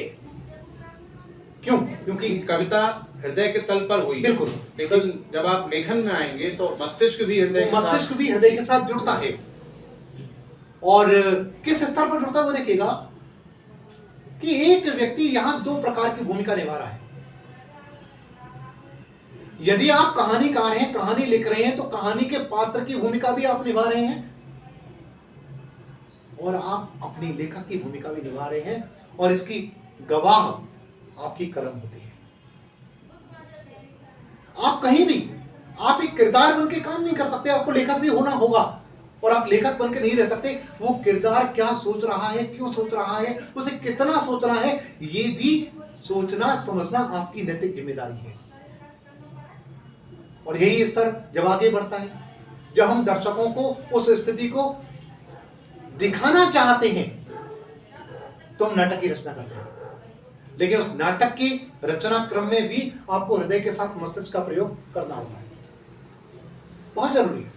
क्यों? क्योंकि कविता हृदय के तल पर हुई, बिल्कुल, लेकिन जब आप लेखन में आएंगे तो मस्तिष्क भी हृदय के साथ जुड़ता है। और किस स्तर पर जुड़ता है वो देखिएगा कि एक व्यक्ति यहां दो प्रकार की भूमिका निभा रहा है। यदि आप कहानीकार हैं, कहानी लिख रहे हैं, तो कहानी के पात्र की भूमिका भी आप निभा रहे हैं और आप अपनी लेखक की भूमिका भी निभा रहे हैं। और इसकी गवाह आपकी कलम होती है। आप कहीं भी आप एक किरदार बन के काम नहीं कर सकते, आपको लेखक भी होना होगा। और आप लेखक बन के नहीं रह सकते। वो किरदार क्या सोच रहा है, क्यों सोच रहा है, उसे कितना सोच रहा है, ये भी सोचना समझना आपकी नैतिक जिम्मेदारी है। और यही स्तर जब आगे बढ़ता है, जब हम दर्शकों को उस स्थिति को दिखाना चाहते हैं, तो हम नाटक की रचना करते हैं। लेकिन उस नाटक की रचना क्रम में भी आपको हृदय के साथ मस्तिष्क का प्रयोग करना होगा, बहुत जरूरी है।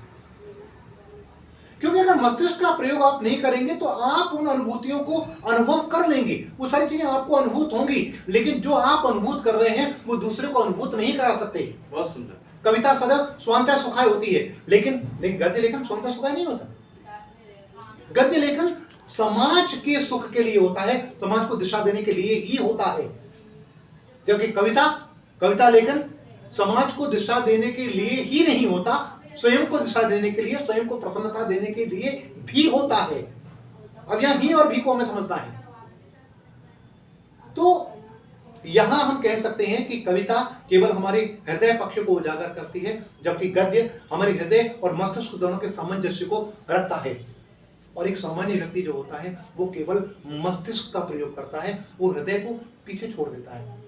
क्योंकि अगर मस्तिष्क का प्रयोग आप नहीं करेंगे तो आप उन अनुभूतियों को अनुभव कर लेंगे, वो सारी चीजें आपको अनुभूत होंगी, लेकिन जो आप अनुभूत कर रहे हैं वो दूसरे को अनुभूत नहीं करा सकते। बहुत सुंदर। कविता सदैव स्वांतः सुखाय होती है, लेकिन गद्य लेखन स्वांतः सुखाय नहीं होता। गद्य लेखन समाज के सुख के लिए होता है, समाज को दिशा देने के लिए ही होता है। जबकि कविता लेखन समाज को दिशा देने के लिए ही नहीं होता, स्वयं को दिशा देने के लिए, स्वयं को प्रसन्नता देने के लिए भी होता है। अब यहां ही और भी को हमें समझना है। तो यहां हम कह सकते हैं कि कविता केवल हमारे हृदय पक्ष को उजागर करती है, जबकि गद्य हमारे हृदय और मस्तिष्क दोनों के सामंजस्य को रखता है। और एक सामान्य व्यक्ति जो होता है वो केवल मस्तिष्क का प्रयोग करता है, वो हृदय को पीछे छोड़ देता है।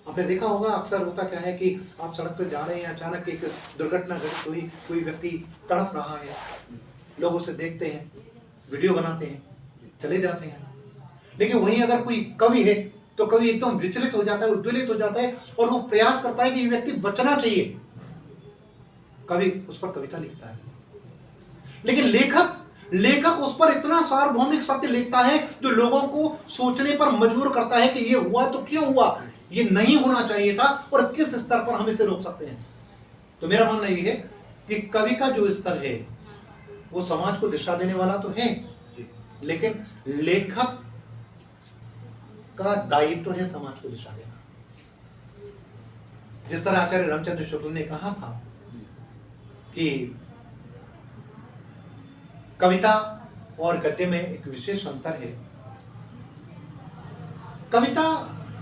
आपने देखा होगा अक्सर होता क्या है कि आप सड़क पर जा रहे हैं, अचानक एक दुर्घटना घटित हुई, कोई व्यक्ति तड़प रहा है, लोग उसे देखते हैं, वीडियो बनाते हैं, चले जाते हैं। लेकिन वहीं अगर कोई कवि है तो कवि एकदम विचलित हो जाता है, उद्वेलित हो जाता है और वो प्रयास करता है कि ये व्यक्ति बचना चाहिए। कवि उस पर कविता लिखता है। लेकिन लेखक उस पर इतना सार्वभौमिक सत्य लिखता है जो लोगों को सोचने पर मजबूर करता है कि ये हुआ तो क्यों हुआ, ये नहीं होना चाहिए था, और किस स्तर पर हम इसे रोक सकते हैं। तो मेरा मानना ये है कि कवि का जो स्तर है वो समाज को दिशा देने वाला तो है, लेकिन लेखक का दायित्व है समाज को दिशा देना। जिस तरह आचार्य रामचंद्र शुक्ल ने कहा था कि कविता और गद्य में एक विशेष अंतर है। कविता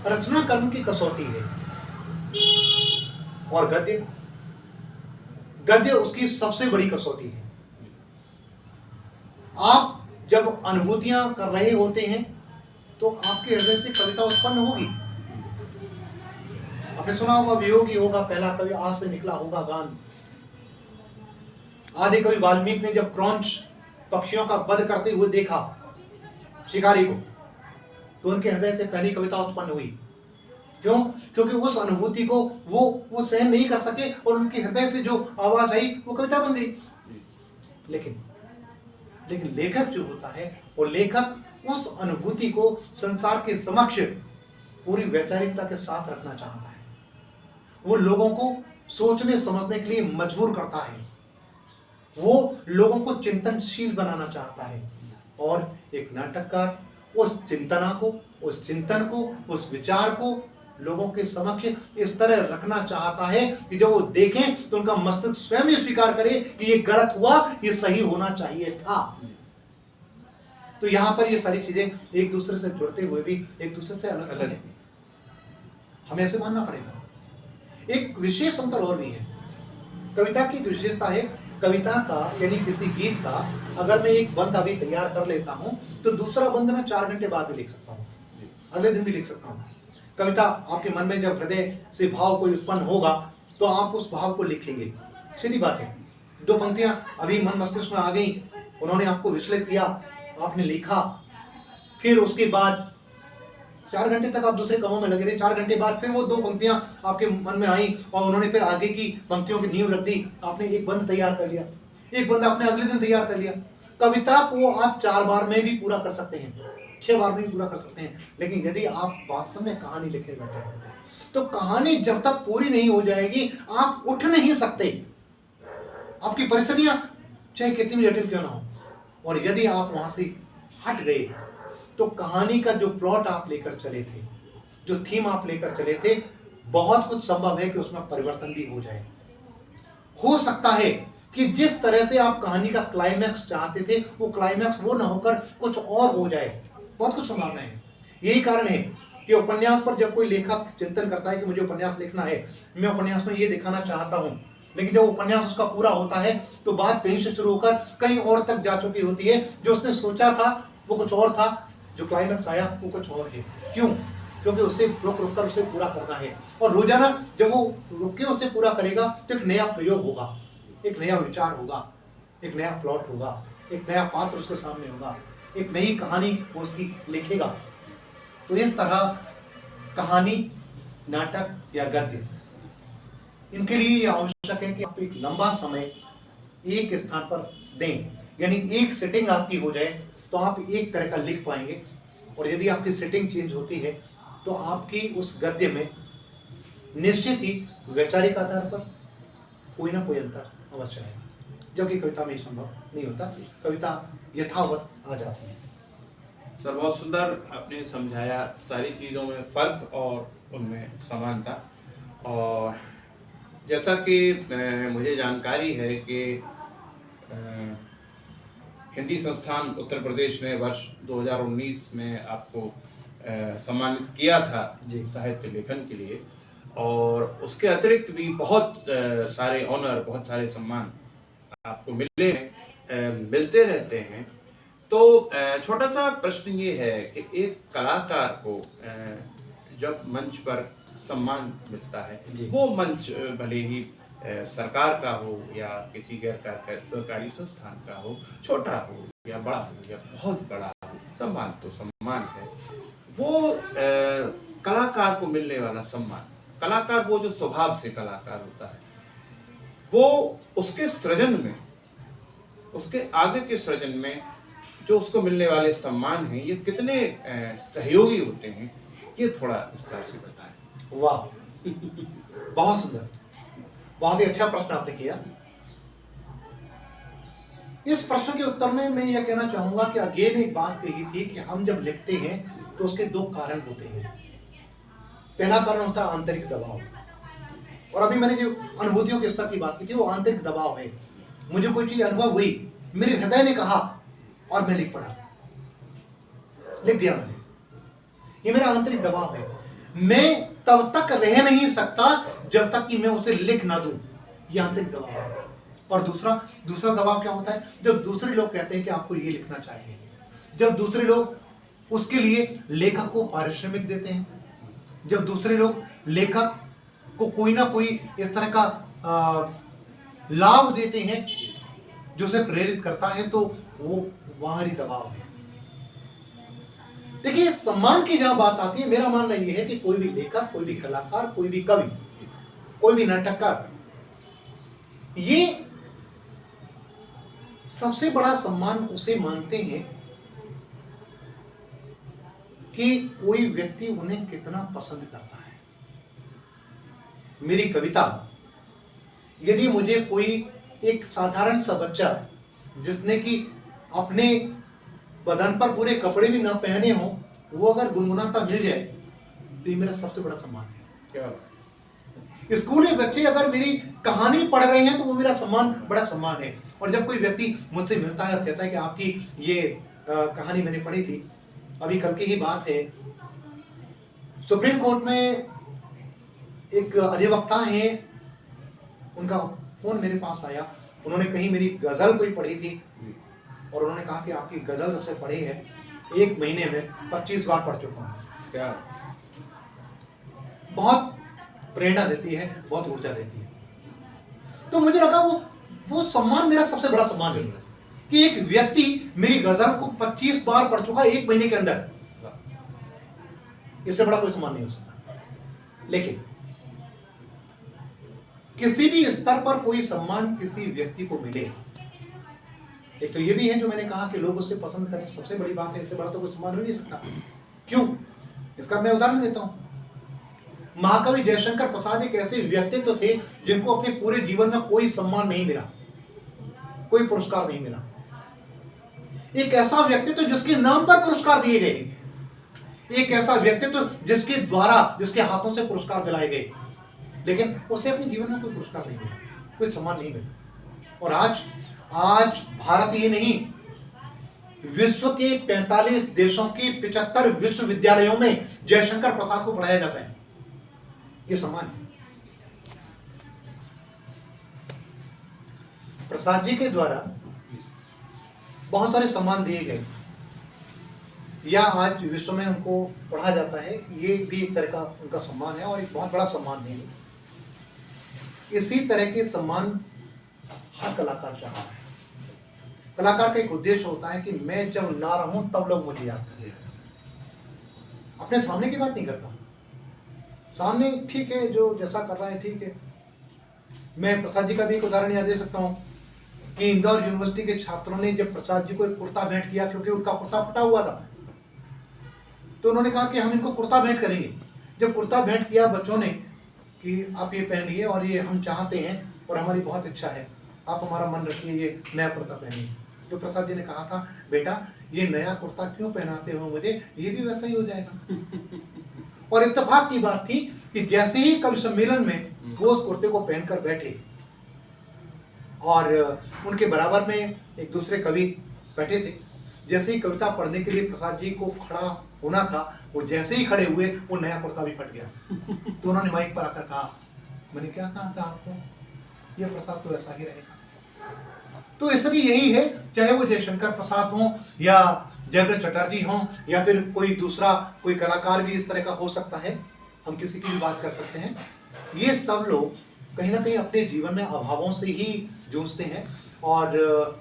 रचना कर्म की कसौटी है और गद्य उसकी सबसे बड़ी कसौटी है। आप जब अनुभूतियां कर रहे होते हैं तो आपके हृदय से कविता उत्पन्न होगी। आपने सुना होगा वियोगी होगा पहला कवि, आज से निकला होगा गान। आदि कवि वाल्मीकि ने जब क्रौंच पक्षियों का वध करते हुए देखा शिकारी को, तो उनके हृदय से पहली कविता उत्पन्न हुई। क्यों? क्योंकि उस अनुभूति को वो सहन नहीं कर सके और उनके हृदय से जो आवाज आई वो कविता बन गई। लेकिन लेखक जो होता है वो लेखक उस अनुभूति को संसार के समक्ष पूरी वैचारिकता के साथ रखना चाहता है। वो लोगों को सोचने समझने के लिए मजबूर करता है, वो लोगों को चिंतनशील बनाना चाहता है। और एक नाटककार उस चिंतना को, उस चिंतन को, उस विचार को लोगों के समक्ष इस तरह रखना चाहता है कि जब वो देखें तो उनका मस्तिष्क स्वयं ही स्वीकार करे कि ये गलत हुआ, ये सही होना चाहिए था। तो यहां पर ये सारी चीजें एक दूसरे से जुड़ते हुए भी एक दूसरे से अलग है, हमें ऐसे मानना पड़ेगा। एक विशेष अंतर और भी है। कविता की विशेषता है, कविता का यानी किसी गीत का अगर मैं एक बंद अभी तैयार कर लेता हूं तो दूसरा बंद मैं 4 घंटे बाद भी लिख सकता हूं, अगले दिन भी लिख सकता हूं। कविता आपके मन में जब हृदय से भाव कोई उत्पन्न होगा तो आप उस भाव को लिखेंगे, सीधी बात है। 2 पंक्तियां अभी मन मस्तिष्क में आ गई, उन्होंने आपको विचलित किया, आपने लिखा, फिर उसके बाद 4 घंटे तक आप दूसरे कामों में लगे रहे, 4 घंटे बाद फिर वो 2 पंक्तियां आपके मन में आई और उन्होंने फिर आगे की पंक्तियों की नींव रख दी, आपने एक बंद तैयार कर लिया, एक बंद आपने अगले दिन तैयार कर लिया। कविता को आप 4 बार में भी पूरा कर सकते हैं, 6 बार में भी पूरा कर सकते हैं। लेकिन यदि आप वास्तव में कहानी लिखे बैठे हैं तो कहानी जब तक पूरी नहीं हो जाएगी आप उठ नहीं सकते, आपकी परिस्थितियां चाहे कितनी भी जटिल क्यों ना हो। और यदि आप वहां से हट गए तो कहानी का जो प्लॉट आप लेकर चले थे, जो थीम आप लेकर चले थे, बहुत कुछ संभव है कि उसमें परिवर्तन भी हो जाए। हो सकता है कि जिस तरह से आप कहानी का क्लाइमैक्स चाहते थे वो क्लाइमैक्स वो ना होकर कुछ और हो जाए, बहुत कुछ संभावना है। यही कारण है कि उपन्यास पर जब कोई लेखक चिंतन करता है कि मुझे उपन्यास लिखना है, मैं उपन्यास में ये दिखाना चाहता हूँ, लेकिन जब उपन्यास उसका पूरा होता है तो बात कहीं से शुरू होकर कहीं और तक जा चुकी होती है। जो उसने सोचा था वो कुछ और था, जो क्लाइमैक्स आया वो कुछ और है। क्यों? क्योंकि उसे रुक रुक कर उसे पूरा करना है, और रोजाना जब वो रुक के उसे पूरा करेगा तो एक नया प्रयोग होगा, एक नया विचार होगा, एक नया प्लॉट होगा, एक नया पात्र उसके सामने होगा, एक नई कहानी वो उसकी लिखेगा। तो इस तरह कहानी, नाटक या गद्य, इनके लिए ये आवश्यक है कि आप एक लंबा समय एक स्थान पर दें, यानी एक सेटिंग आपकी हो जाए तो आप एक तरह का लिख पाएंगे। और यदि आपकी सेटिंग चेंज होती है तो आपकी उस गद्य में निश्चित ही वैचारिक आधार पर कोई ना कोई अंतर अवश्य आएगा, जबकि कविता में संभव नहीं होता। कविता यथावत आ जाती है। सर, बहुत सुंदर आपने समझाया सारी चीज़ों में फ़र्क और उनमें समानता। और जैसा कि मुझे जानकारी है कि हिंदी संस्थान उत्तर प्रदेश ने वर्ष 2019 में आपको सम्मानित किया था जी, साहित्य लेखन के लिए, और उसके अतिरिक्त भी बहुत सारे ऑनर, बहुत सारे सम्मान आपको मिलते रहते हैं। तो छोटा सा प्रश्न ये है कि एक कलाकार को जब मंच पर सम्मान मिलता है, वो मंच भले ही सरकार का हो या किसी गैर सरकारी संस्थान का हो, छोटा हो या बड़ा हो या बहुत बड़ा हो, सम्मान तो सम्मान है। वो कलाकार को मिलने वाला सम्मान, कलाकार वो जो स्वभाव से कलाकार होता है, वो उसके सृजन में, उसके आगे के सृजन में जो उसको मिलने वाले सम्मान हैं, ये कितने सहयोगी होते हैं, ये थोड़ा विस्तार से बताएं। वाह, बहुत सुंदर, बहुत ही अच्छा प्रश्न आपने किया। इस प्रश्न के उत्तर में मैं यह कहना चाहूंगा कि अगेन एक बात कही थी कि हम जब लिखते हैं तो उसके दो कारण होते हैं। पहला कारण होता है आंतरिक दबाव, और अभी मैंने जो अनुभूतियों के स्तर की बात की थी वो आंतरिक दबाव है। मुझे कोई चीज अनुभव हुई, मेरे हृदय ने कहा और मैं लिख पड़ा, लिख दिया मैंने, ये मेरा आंतरिक दबाव है। मैं तब तक रह नहीं सकता जब तक कि मैं उसे लिख ना दूं, ये आंतरिक दबाव है। और दूसरा दबाव क्या होता है? जब दूसरे लोग कहते हैं कि आपको ये लिखना चाहिए, जब दूसरे लोग उसके लिए लेखक को पारिश्रमिक देते हैं, जब दूसरे लोग लेखक को कोई ना कोई इस तरह का लाभ देते हैं जो उसे प्रेरित करता है, तो वो बाहरी दबाव है। देखिए, सम्मान की जहां बात आती है, मेरा मानना यह है कि कोई भी लेखक, कोई भी कलाकार, कोई भी कवि, कोई भी नाटककार, ये सबसे बड़ा सम्मान उसे मानते हैं कि कोई व्यक्ति उन्हें कितना पसंद करता है। मेरी कविता, यदि मुझे कोई एक साधारण सा बच्चा जिसने कि अपने बदन पर पूरे कपड़े भी ना पहने हो, वो अगर गुनगुनाता मिल जाए तो ये मेरा सबसे बड़ा सम्मान है। क्या स्कूली बच्चे अगर मेरी कहानी पढ़ रहे हैं तो वो मेरा सम्मान, बड़ा सम्मान है। और जब कोई व्यक्ति मुझसे मिलता है और कहता है कि आपकी ये कहानी मैंने पढ़ी थी, अभी कल की ही बात है, सुप्रीम कोर्ट में एक अधिवक्ता है, उनका फोन मेरे पास आया, उन्होंने कहीं मेरी गजल कोई पढ़ी थी और उन्होंने कहा कि आपकी गजल जब से पढ़ी है 1 महीने में 25 बार पढ़ चुका हूं। क्या बहुत प्रेरणा देती है, बहुत ऊर्जा देती है। तो मुझे लगा वो सम्मान मेरा सबसे बड़ा सम्मान है कि एक व्यक्ति मेरी गजल को 25 बार पढ़ चुका 1 महीने के अंदर। इससे बड़ा कोई सम्मान नहीं हो सकता। लेकिन किसी भी स्तर पर कोई सम्मान किसी व्यक्ति को मिले, एक तो ये भी है जो मैंने कहा कि लोग उससे पसंद करें, सबसे बड़ी बात है। इससे बड़ा तो कोई सम्मान हो नहीं सकता। क्यों? इसका मैं उदाहरण देता हूं। महाकवि जयशंकर प्रसाद एक ऐसे व्यक्तित्व थे जिनको अपने पूरे जीवन में कोई सम्मान नहीं मिला, कोई पुरस्कार नहीं मिला। एक ऐसा व्यक्तित्व जिसके नाम पर पुरस्कार दिए गए, एक ऐसा व्यक्तित्व जिसके द्वारा, जिसके हाथों से पुरस्कार दिलाए गए, लेकिन उसे अपने जीवन में कोई पुरस्कार नहीं मिला, कोई सम्मान नहीं मिला। और आज भारत ये नहीं, विश्व के 45 देशों के 75 विश्वविद्यालयों में जयशंकर प्रसाद को पढ़ाया जाता है। ये सम्मान है। प्रसाद जी के द्वारा बहुत सारे सम्मान दिए गए या आज विश्व में उनको पढ़ा जाता है, ये भी एक तरह का उनका सम्मान है और एक बहुत बड़ा सम्मान है। इसी तरह के सम्मान हर कलाकार चाहता है। कलाकार का एक उद्देश्य होता है कि मैं जब ना रहूं तब लोग मुझे याद करें। अपने सामने की बात नहीं करता, सामने ठीक है, जो जैसा कर रहा है ठीक है। मैं प्रसाद जी का भी एक उदाहरण याद दे सकता हूं कि इंदौर यूनिवर्सिटी के छात्रों ने जब प्रसाद जी को एक कुर्ता भेंट किया, क्योंकि उनका कुर्ता फटा हुआ था, तो उन्होंने कहा कि हम इनको कुर्ता भेंट करेंगे। जब कुर्ता भेंट किया बच्चों ने कि आप ये पहनिए और ये हम चाहते हैं और हमारी बहुत इच्छा है, आप हमारा मन रखिए, ये नया कुर्ता पहनिए। तो प्रसाद जी ने कहा था, बेटा ये नया कुर्ता क्यों पहनाते हो मुझे, ये भी वैसा ही हो जाएगा। और इत्तेफाक की बात थी कि जैसे ही कवि सम्मेलन में वो उस कुर्ते को पहनकर बैठे और उनके बराबर में एक दूसरे कवि बैठे थे, जैसे ही कविता पढ़ने के लिए प्रसाद जी को खड़ा होना था, वो जैसे ही खड़े हुए वो नया कुर्ता भी फट गया। तो उन्होंने माइक पर आकर कहा, मैंने क्या कहा था आपको, ये प्रसाद तो ऐसा ही रहेगा। तो इसलिए यही है, चाहे वो जयशंकर प्रसाद हो या जयव्रत चटर्जी हो या फिर कोई दूसरा कोई कलाकार भी इस तरह का हो सकता है, हम किसी की भी बात कर सकते हैं। ये सब लोग कहीं ना कहीं अपने जीवन में अभावों से ही जूझते हैं और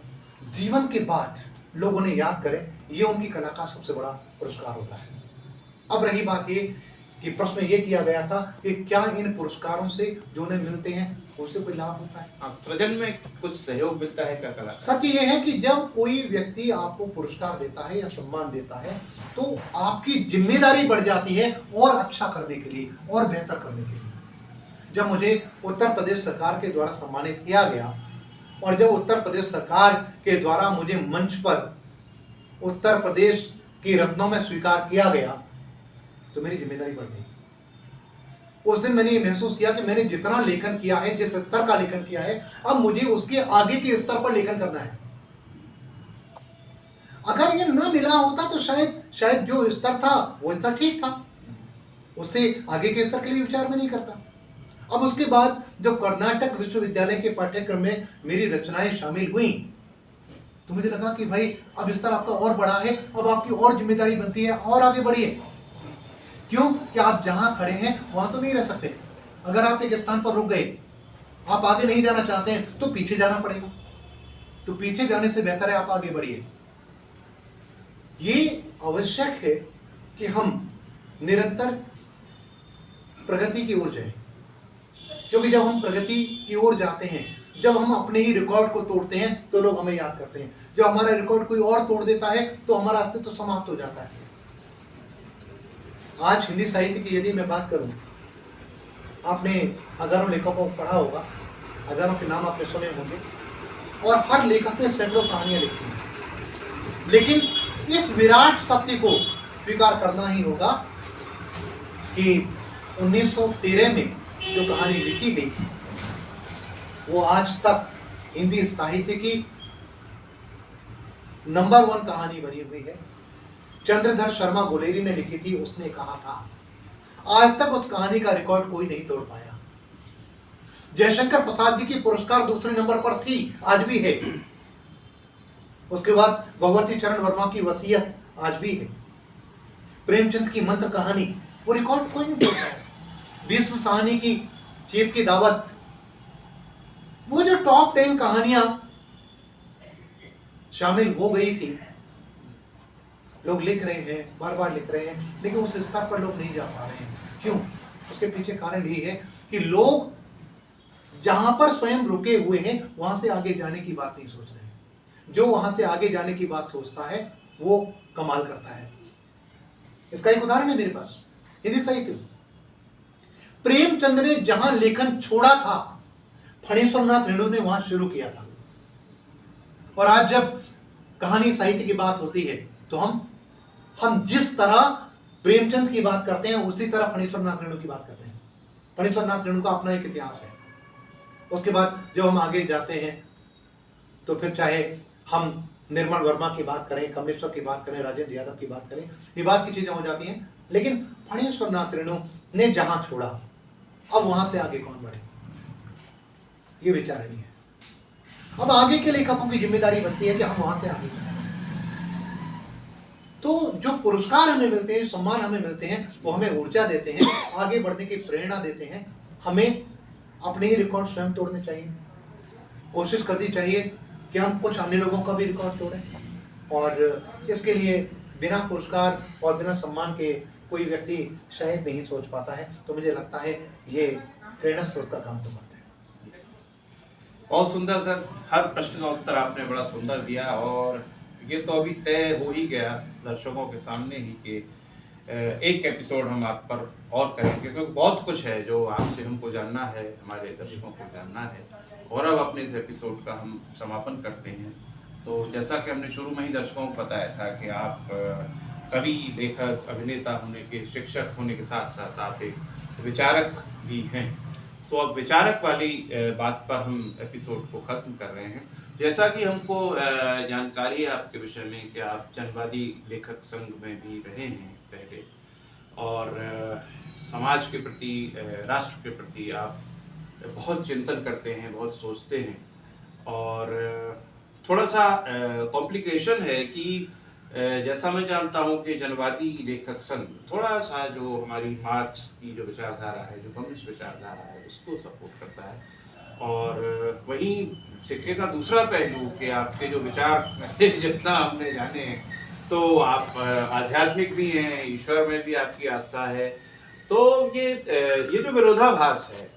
जीवन के बाद लोग उन्हें याद करें, ये उनकी कला का सबसे बड़ा पुरस्कार होता है। अब रही बात ये कि प्रश्न ये किया गया था कि क्या इन पुरस्कारों से जो उन्हें मिलते हैं उससे कोई लाभ होता है? सृजन में कुछ सहयोग मिलता है क्या कला? सत्य ये है कि जब कोई व्यक्ति आपको पुरस्कार देता है या सम्मान देता है तो आपकी जिम्मेदारी बढ़ जाती है और अच्छा करने के लिए और बेहतर करने के लिए। जब मुझे उत्तर प्रदेश सरकार के द्वारा सम्मानित किया गया और जब उत्तर प्रदेश सरकार के द्वारा मुझे मंच पर उत्तर प्रदेश की रत्नों में स्वीकार किया गया तो मेरी जिम्मेदारी बढ़ गई। उस दिन मैंने ये महसूस किया कि मैंने जितना लेखन किया है, जिस स्तर का लेखन किया है, अब मुझे उसके आगे के स्तर पर लेखन करना है। अगर ये न मिला होता तो शायद जो स्तर था वो स्तर ठीक था, उससे आगे के स्तर के लिए विचार में नहीं करता। अब उसके बाद जब कर्नाटक विश्वविद्यालय के पाठ्यक्रम में मेरी रचनाएं शामिल हुई तो मुझे लगा कि भाई अब स्तर आपका और बड़ा है, अब आपकी और जिम्मेदारी बनती है और आगे बढ़िए। क्यों कि आप जहां खड़े हैं वहां तो नहीं रह सकते। अगर आप एक स्थान पर रुक गए, आप आगे नहीं जाना चाहते हैं तो पीछे जाना पड़ेगा। तो पीछे जाने से बेहतर है आप आगे बढ़िए। ये आवश्यक है कि हम निरंतर प्रगति की ओर जाएं, क्योंकि जब हम प्रगति की ओर जाते हैं, जब हम अपने ही रिकॉर्ड को तोड़ते हैं तो लोग हमें याद करते हैं। जब हमारा रिकॉर्ड कोई और तोड़ देता है तो हमारा अस्तित्व समाप्त हो जाता है। आज हिंदी साहित्य की यदि मैं बात करूं, आपने हजारों लेखकों को पढ़ा होगा, हजारों के नाम आपने सुने होंगे और हर लेखक ने सैकड़ों कहानियां लिखी हैं। लेकिन इस विराट सत्य को स्वीकार करना ही होगा कि 1913 में जो कहानी लिखी गई थी वो आज तक हिंदी साहित्य की नंबर 1 कहानी बनी हुई है। चंद्रधर शर्मा गुलेरी ने लिखी थी, उसने कहा था आज तक उस कहानी का रिकॉर्ड कोई नहीं तोड़ पाया। जयशंकर प्रसाद जी की पुरस्कार दूसरे नंबर पर थी, आज भी है। उसके बाद भगवती चरण वर्मा की वसीयत आज भी है। प्रेमचंद की मंत्र कहानी, वो रिकॉर्ड कोई नहीं तोड़ पाया। भीष्म साहनी की चेप की दावत, वो जो टॉप 10 कहानियां शामिल हो गई थी, लोग लिख रहे हैं, बार बार लिख रहे हैं, लेकिन उस स्तर पर लोग नहीं जा पा रहे हैं। क्यों? उसके पीछे कारण यही है कि लोग जहां पर स्वयं रुके हुए हैं वहां से आगे जाने की बात नहीं सोच रहे हैं। जो वहां से आगे जाने की बात सोचता है वो कमाल करता है। इसका एक उदाहरण है मेरे पास हिंदी साहित्य में। प्रेमचंद ने जहां लेखन छोड़ा था, फणीश्वर नाथ रेणु ने वहां शुरू किया था। और आज जब कहानी साहित्य की बात होती है तो हम जिस तरह प्रेमचंद की बात करते हैं उसी तरह फणीश्वर नाथ रेणु की बात करते हैं। फणीश्वर नाथ रेणु का अपना एक इतिहास है। उसके बाद जब हम आगे जाते हैं तो फिर चाहे हम निर्मल वर्मा की बात करें, कमलेश्वर की बात करें, राजेंद्र यादव की बात करें, ये बात की चीजें हो जाती हैं। लेकिन फणेश्वर नाथ रेणु ने जहां छोड़ा, अब वहां से आगे कौन बढ़े, ये विचार नहीं है। अब आगे के लेखकों की जिम्मेदारी बनती है कि हम वहां से आगे बढ़ें। तो जो पुरस्कार हमें मिलते हैं, सम्मान हमें मिलते हैं, वो हमें ऊर्जा देते हैं, आगे बढ़ने की प्रेरणा देते हैं। हमें अपने ही रिकॉर्ड स्वयं तोड़ने चाहिए, कोशिश करनी चाहिए कि हम कुछ अन्य लोगों का भी रिकॉर्ड तोड़ें। और इसके लिए बिना पुरस्कार और बिना सम्मान के कोई व्यक्ति शायद नहीं सोच पाता है। तो मुझे लगता है ये प्रेरणा स्रोत का काम तो करता है। बहुत सुंदर सर, हर प्रश्न का उत्तर आपने बड़ा सुंदर दिया। और ये तो अभी तय हो ही गया दर्शकों के सामने ही कि एक एपिसोड हम आप पर और करेंगे, क्योंकि बहुत कुछ है जो आपसे हमको जानना है, हमारे दर्शकों को जानना है। और अब अपने इस एपिसोड का हम समापन करते हैं। तो जैसा कि हमने शुरू में ही दर्शकों को बताया था कि आप कवि, लेखक, अभिनेता होने के, शिक्षक होने के साथ साथ आप एक विचारक भी हैं। तो अब विचारक वाली बात पर हम एपिसोड को ख़त्म कर रहे हैं। जैसा कि हमको जानकारी है आपके विषय में कि आप जनवादी लेखक संघ में भी रहे हैं पहले, और समाज के प्रति, राष्ट्र के प्रति आप बहुत चिंतन करते हैं, बहुत सोचते हैं। और थोड़ा सा कॉम्प्लिकेशन है कि जैसा मैं जानता हूँ कि जनवादी लेखक संघ थोड़ा सा जो हमारी मार्क्स की जो विचारधारा है, जो कम्युनिस्ट विचारधारा है, उसको सपोर्ट करता है। और वहीं सिक्के का दूसरा पहलू कि आपके जो विचार जितना हमने जाने हैं, तो आप आध्यात्मिक भी हैं, ईश्वर में भी आपकी आस्था है। तो ये जो विरोधाभास है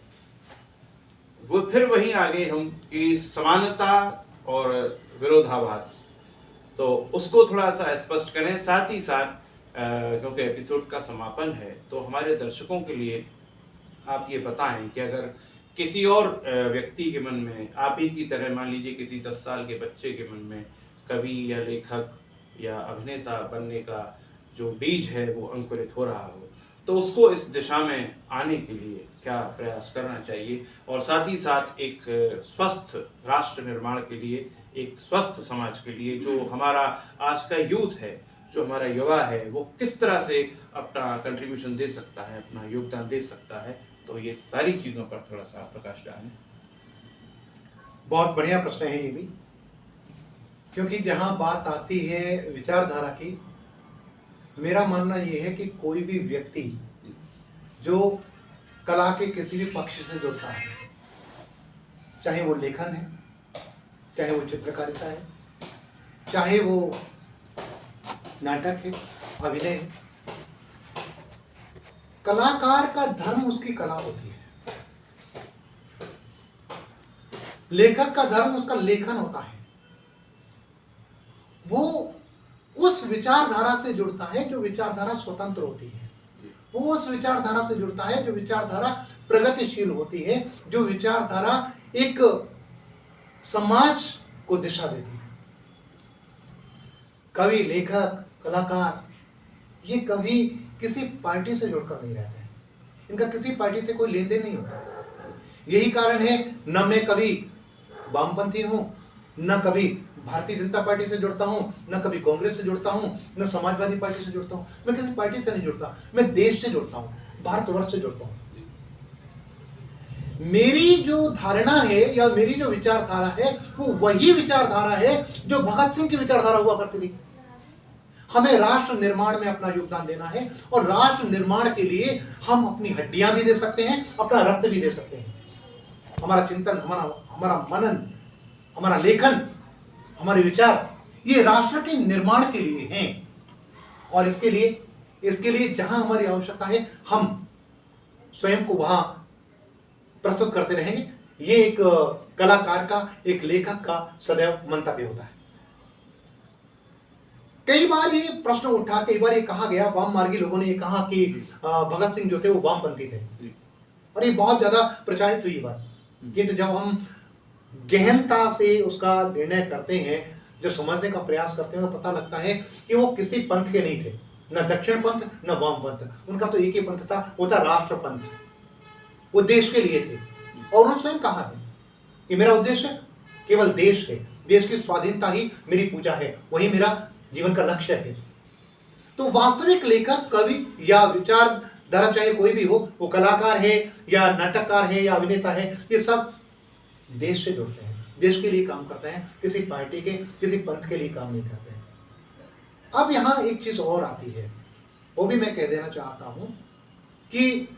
वो फिर वहीं आगे हम कि समानता और विरोधाभास, तो उसको थोड़ा सा स्पष्ट करें। साथ ही साथ क्योंकि एपिसोड का समापन है, तो हमारे दर्शकों के लिए आप ये बताएं कि अगर किसी और व्यक्ति के मन में, आप ही की तरह मान लीजिए किसी 10 साल के बच्चे के मन में कवि या लेखक या अभिनेता बनने का जो बीज है वो अंकुरित हो रहा हो, तो उसको इस दिशा में आने के लिए क्या प्रयास करना चाहिए। और साथ ही साथ एक स्वस्थ राष्ट्र निर्माण के लिए, एक स्वस्थ समाज के लिए जो हमारा आज का यूथ है, जो हमारा युवा है, वो किस तरह से अपना कंट्रीब्यूशन दे सकता है, अपना योगदान दे सकता है। तो ये सारी चीज़ों पर थोड़ा सा प्रकाश डालें। बहुत बढ़िया प्रश्न है ये भी, क्योंकि जहाँ बात आती है विचारधारा की, मेरा मानना ये है कि कोई भी व्यक्ति जो कला के किसी भी पक्ष से जुड़ता है, चाहे वो लेखन है, चाहे वो चित्रकारिता है, चाहे वो नाटक है, अभिनय है, कलाकार का धर्म उसकी कला होती है, लेखक का धर्म उसका लेखन होता है। वो उस विचारधारा से जुड़ता है जो विचारधारा स्वतंत्र होती है, वो उस विचारधारा से जुड़ता है जो विचारधारा प्रगतिशील होती है, जो विचारधारा एक समाज को दिशा देती है। कवि, लेखक, कलाकार ये कभी किसी पार्टी से जुड़कर नहीं रहते हैं, इनका किसी पार्टी से कोई लेन देन नहीं होता। यही कारण है न मैं कभी वामपंथी हूं, न कभी भारतीय जनता पार्टी से जुड़ता हूं, न कभी कांग्रेस से जुड़ता हूं, न समाजवादी पार्टी से जुड़ता हूं। मैं किसी पार्टी से नहीं जुड़ता, मैं देश से जुड़ता हूं, भारतवर्ष से जुड़ता हूं। मेरी जो धारणा है या मेरी जो विचारधारा है वो वही विचारधारा है जो भगत सिंह की विचारधारा हुआ करती थी। हमें राष्ट्र निर्माण में अपना योगदान देना है, और राष्ट्र निर्माण के लिए हम अपनी हड्डियां भी दे सकते हैं, अपना रक्त भी दे सकते हैं। हमारा चिंतन, हमारा मनन, हमारा लेखन, हमारे विचार ये राष्ट्र के निर्माण के लिए हैं। और इसके लिए जहां हमारी आवश्यकता है हम स्वयं को वहां प्रस्तुत करते रहेंगे। ये एक कलाकार का, एक लेखक का सदैव मंतव्य होता है। कई बार ये प्रश्न उठा, कई बार ये कहा गया, वाम मार्गी लोगों ने ये कहा कि भगत सिंह जो थे वो वामपंथी थे, और ये बहुत ज्यादा प्रचारित हुई बात। किंतु जब हम गहनता से उसका निर्णय करते हैं, जब समझने का प्रयास करते हैं, तो पता लगता है कि वो किसी पंथ के नहीं थे, न दक्षिण पंथ न वाम पंथ। उनका तो एक ही पंथ था, वो था राष्ट्र पंथ। वो देश के लिए थे, और उन्होंने स्वयं कहा है कि मेरा उद्देश्य केवल देश है, देश की स्वाधीनता ही मेरी पूजा है, वही मेरा जीवन का लक्ष्य है। तो वास्तविक लेखक, कवि या विचारधारा चाहे कोई भी हो, वो कलाकार है या नाटककार है या अभिनेता है, ये सब देश से जुड़ते हैं, देश के लिए काम करते हैं, किसी पार्टी के, किसी पंथ के लिए काम नहीं करते हैं। अब यहां एक चीज और आती है, वो भी मैं कह देना चाहता हूं कि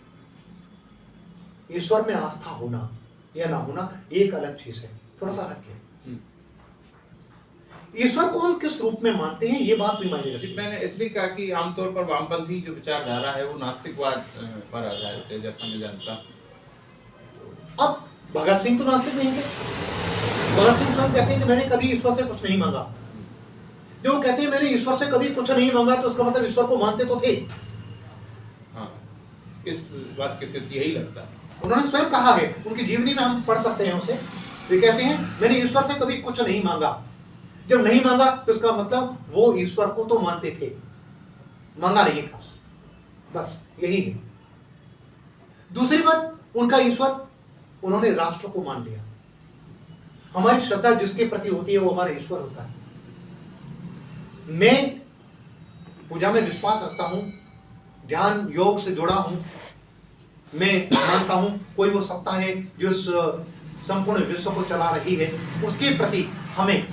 ईश्वर में आस्था होना या ना होना एक अलग चीज है, थोड़ा सा रखिए। ईश्वर को हम किस रूप में मानते हैं, ये बात भी मायने रखती है। मैंने इसलिए कहा कि आमतौर पर वामपंथी जो विचारधारा है वो नास्तिकवाद पर आधारित है, जैसा मैं जानता हूं। अब भगत सिंह तो नास्तिक नहीं है। भगत सिंह स्वयं कहते हैं कि मैंने कभी ईश्वर से कुछ नहीं मांगा। जो कहते हैं मैंने ईश्वर से कभी कुछ नहीं मांगा, तो उसका मतलब ईश्वर को मानते तो थे। हाँ, इस बात के सिर्फ यही लगता है। उन्होंने स्वयं कहा है, उनकी जीवनी में हम पढ़ सकते हैं उसे। वे कहते हैं मैंने ईश्वर से कभी कुछ नहीं मांगा। जब नहीं मांगा तो इसका मतलब वो ईश्वर को तो मानते थे, मांगा नहीं था, बस यही है। दूसरी बात, उनका ईश्वर, उन्होंने राष्ट्र को मान लिया। हमारी श्रद्धा जिसके प्रति होती है वो हमारा ईश्वर होता है। मैं पूजा में विश्वास रखता हूं, ध्यान योग से जुड़ा हूं। मैं मानता हूं कोई वो सत्ता है जो इस संपूर्ण विश्व को चला रही है, उसके प्रति हमें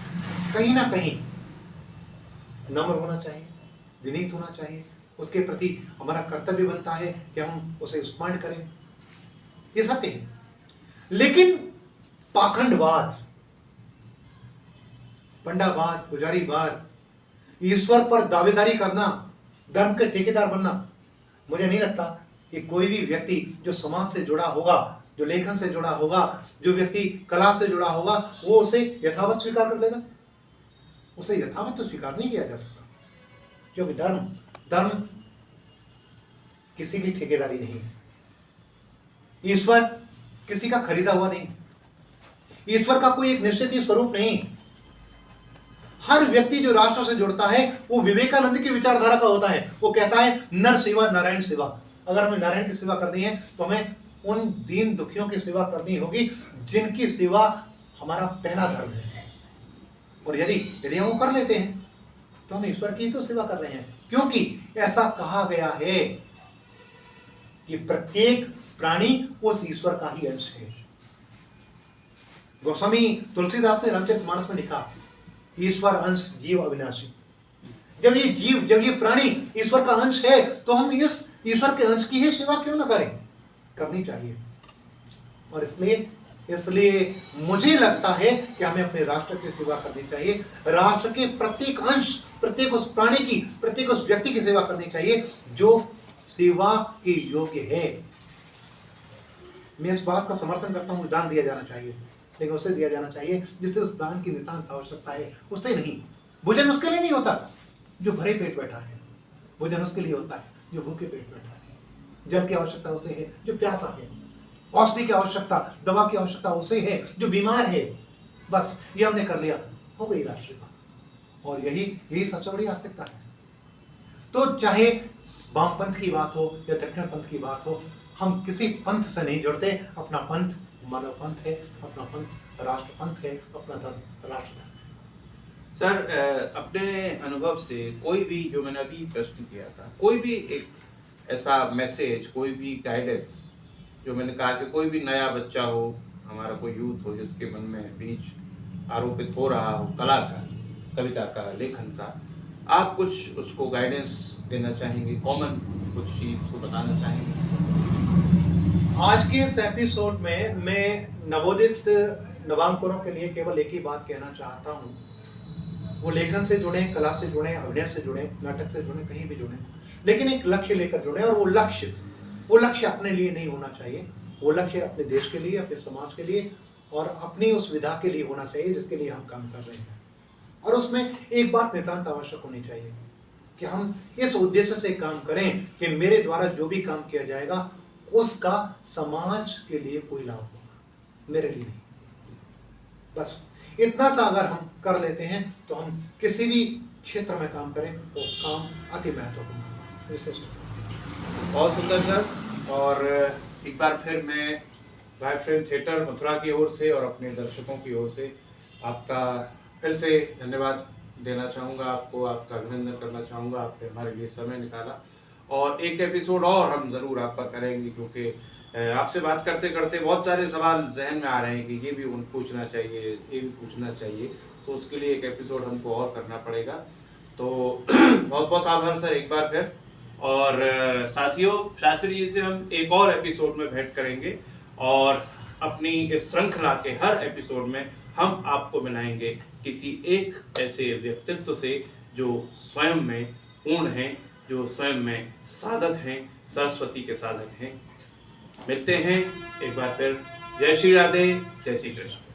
कहीं ना कहीं नम्र होना चाहिए, विनीत होना चाहिए। उसके प्रति हमारा कर्तव्य बनता है कि हम उसे स्मरण करें, ये सत्य है। लेकिन पाखंडवाद, पंडावाद, पुजारीवाद, ईश्वर पर दावेदारी करना, धर्म के ठेकेदार बनना, मुझे नहीं लगता कि कोई भी व्यक्ति जो समाज से जुड़ा होगा, जो लेखन से जुड़ा होगा, जो व्यक्ति कला से जुड़ा होगा, वो उसे यथावत स्वीकार कर लेगा। उसे यथावत तो स्वीकार नहीं किया जा सकता, क्योंकि धर्म किसी की ठेकेदारी नहीं है। ईश्वर किसी का खरीदा हुआ नहीं, ईश्वर का कोई एक निश्चित ही स्वरूप नहीं। हर व्यक्ति जो राष्ट्र से जुड़ता है वो विवेकानंद की विचारधारा का होता है। वो कहता है नर सेवा नारायण सेवा। अगर हमें नारायण की सेवा करनी है तो हमें उन दीन दुखियों की सेवा करनी होगी जिनकी सेवा हमारा पहला धर्म है। और यदि हम वो कर लेते हैं तो हम ईश्वर की तो सेवा कर रहे हैं, क्योंकि ऐसा कहा गया है कि प्रत्येक प्राणी उस ईश्वर का ही अंश है। गोस्वामी तुलसीदास ने रामचरितमानस में लिखा, ईश्वर अंश जीव अविनाशी। जब ये प्राणी ईश्वर का अंश है तो हम इस ईश्वर के अंश की ही सेवा क्यों ना करें, करनी चाहिए। और इसलिए मुझे लगता है कि हमें अपने राष्ट्र की सेवा करनी चाहिए। राष्ट्र के प्रत्येक अंश, प्रत्येक उस प्राणी की, प्रत्येक उस व्यक्ति की सेवा करनी चाहिए जो सेवा के योग्य है। मैं इस बात का समर्थन करता हूं, दान दिया जाना चाहिए, लेकिन उससे दिया जाना चाहिए जिससे उस दान की नितांत आवश्यकता है, उससे नहीं। भोजन उसके लिए नहीं होता जो भरे पेट बैठा है, भोजन उसके लिए होता है जो भूखे पेट बैठा है। जल की आवश्यकता उसे है जो प्यासा है, औषधि की आवश्यकता, दवा की आवश्यकता उसे है जो बीमार है। बस ये हमने कर लिया, हो गई राष्ट्र सेवा। और यही सबसे बड़ी आस्तिकता है। तो चाहे वामपंथ की बात हो या दक्षिण पंथ की बात हो, हम किसी पंथ से नहीं जुड़ते। अपना पंथ मानव पंथ है, अपना पंथ राष्ट्र पंथ है, अपना धर्म राष्ट्र धर्म। सर, अपने अनुभव से कोई भी, जो मैंने अभी प्रश्न किया था, कोई भी एक ऐसा मैसेज, कोई भी गाइडेंस, जो मैंने कहा कि कोई भी नया बच्चा हो, हमारा कोई यूथ हो जिसके मन में बीज आरोपित हो रहा हो कला का, कविता का, लेखन का, आप कुछ उसको गाइडेंस देना चाहेंगे, कॉमन कुछ चीज को बताना चाहेंगे? आज के इस एपिसोड में मैं नवोदित नवांकुरों के लिए केवल एक ही बात कहना चाहता हूँ। वो लेखन से जुड़े, कला से जुड़े, अभिनय से जुड़े, नाटक से जुड़े, कहीं भी जुड़े, लेकिन एक लक्ष्य लेकर जुड़े। और वो लक्ष्य अपने लिए नहीं होना चाहिए, वो लक्ष्य अपने देश के लिए, अपने समाज के लिए और अपनी उस विधा के लिए होना चाहिए जिसके लिए हम काम कर रहे हैं। और उसमें एक बात नितांत आवश्यक होनी चाहिए कि हम इस उद्देश्य से काम करें कि मेरे द्वारा जो भी काम किया जाएगा उसका समाज के लिए कोई लाभ होगा, मेरे लिए नहीं। बस इतना सा अगर हम कर लेते हैं तो हम किसी भी क्षेत्र में काम करें वो काम अति महत्वपूर्ण विशिष्ट। बहुत सुंदर सर। और एक बार फिर मैं वाइफ्रेम थिएटर मथुरा की ओर से और अपने दर्शकों की ओर से आपका फिर से धन्यवाद देना चाहूँगा आपको, आपका अभिनंदन करना चाहूँगा, आपने हमारे लिए समय निकाला। और एक एपिसोड और हम ज़रूर आप पर करेंगे, क्योंकि आपसे बात करते करते बहुत सारे सवाल जहन में आ रहे हैं कि ये भी उन पूछना चाहिए, ये भी पूछना चाहिए, तो उसके लिए एक एपिसोड हमको और करना पड़ेगा। तो बहुत बहुत आभार सर एक बार फिर। और साथियों, शास्त्री जी से हम एक और एपिसोड में भेंट करेंगे और अपनी इस श्रृंखला के हर एपिसोड में हम आपको मिलाएंगे किसी एक ऐसे व्यक्तित्व से जो स्वयं में पूर्ण हैं, जो स्वयं में साधक हैं, सरस्वती के साधक हैं। मिलते हैं एक बार फिर। जय श्री राधे, जय श्री कृष्ण।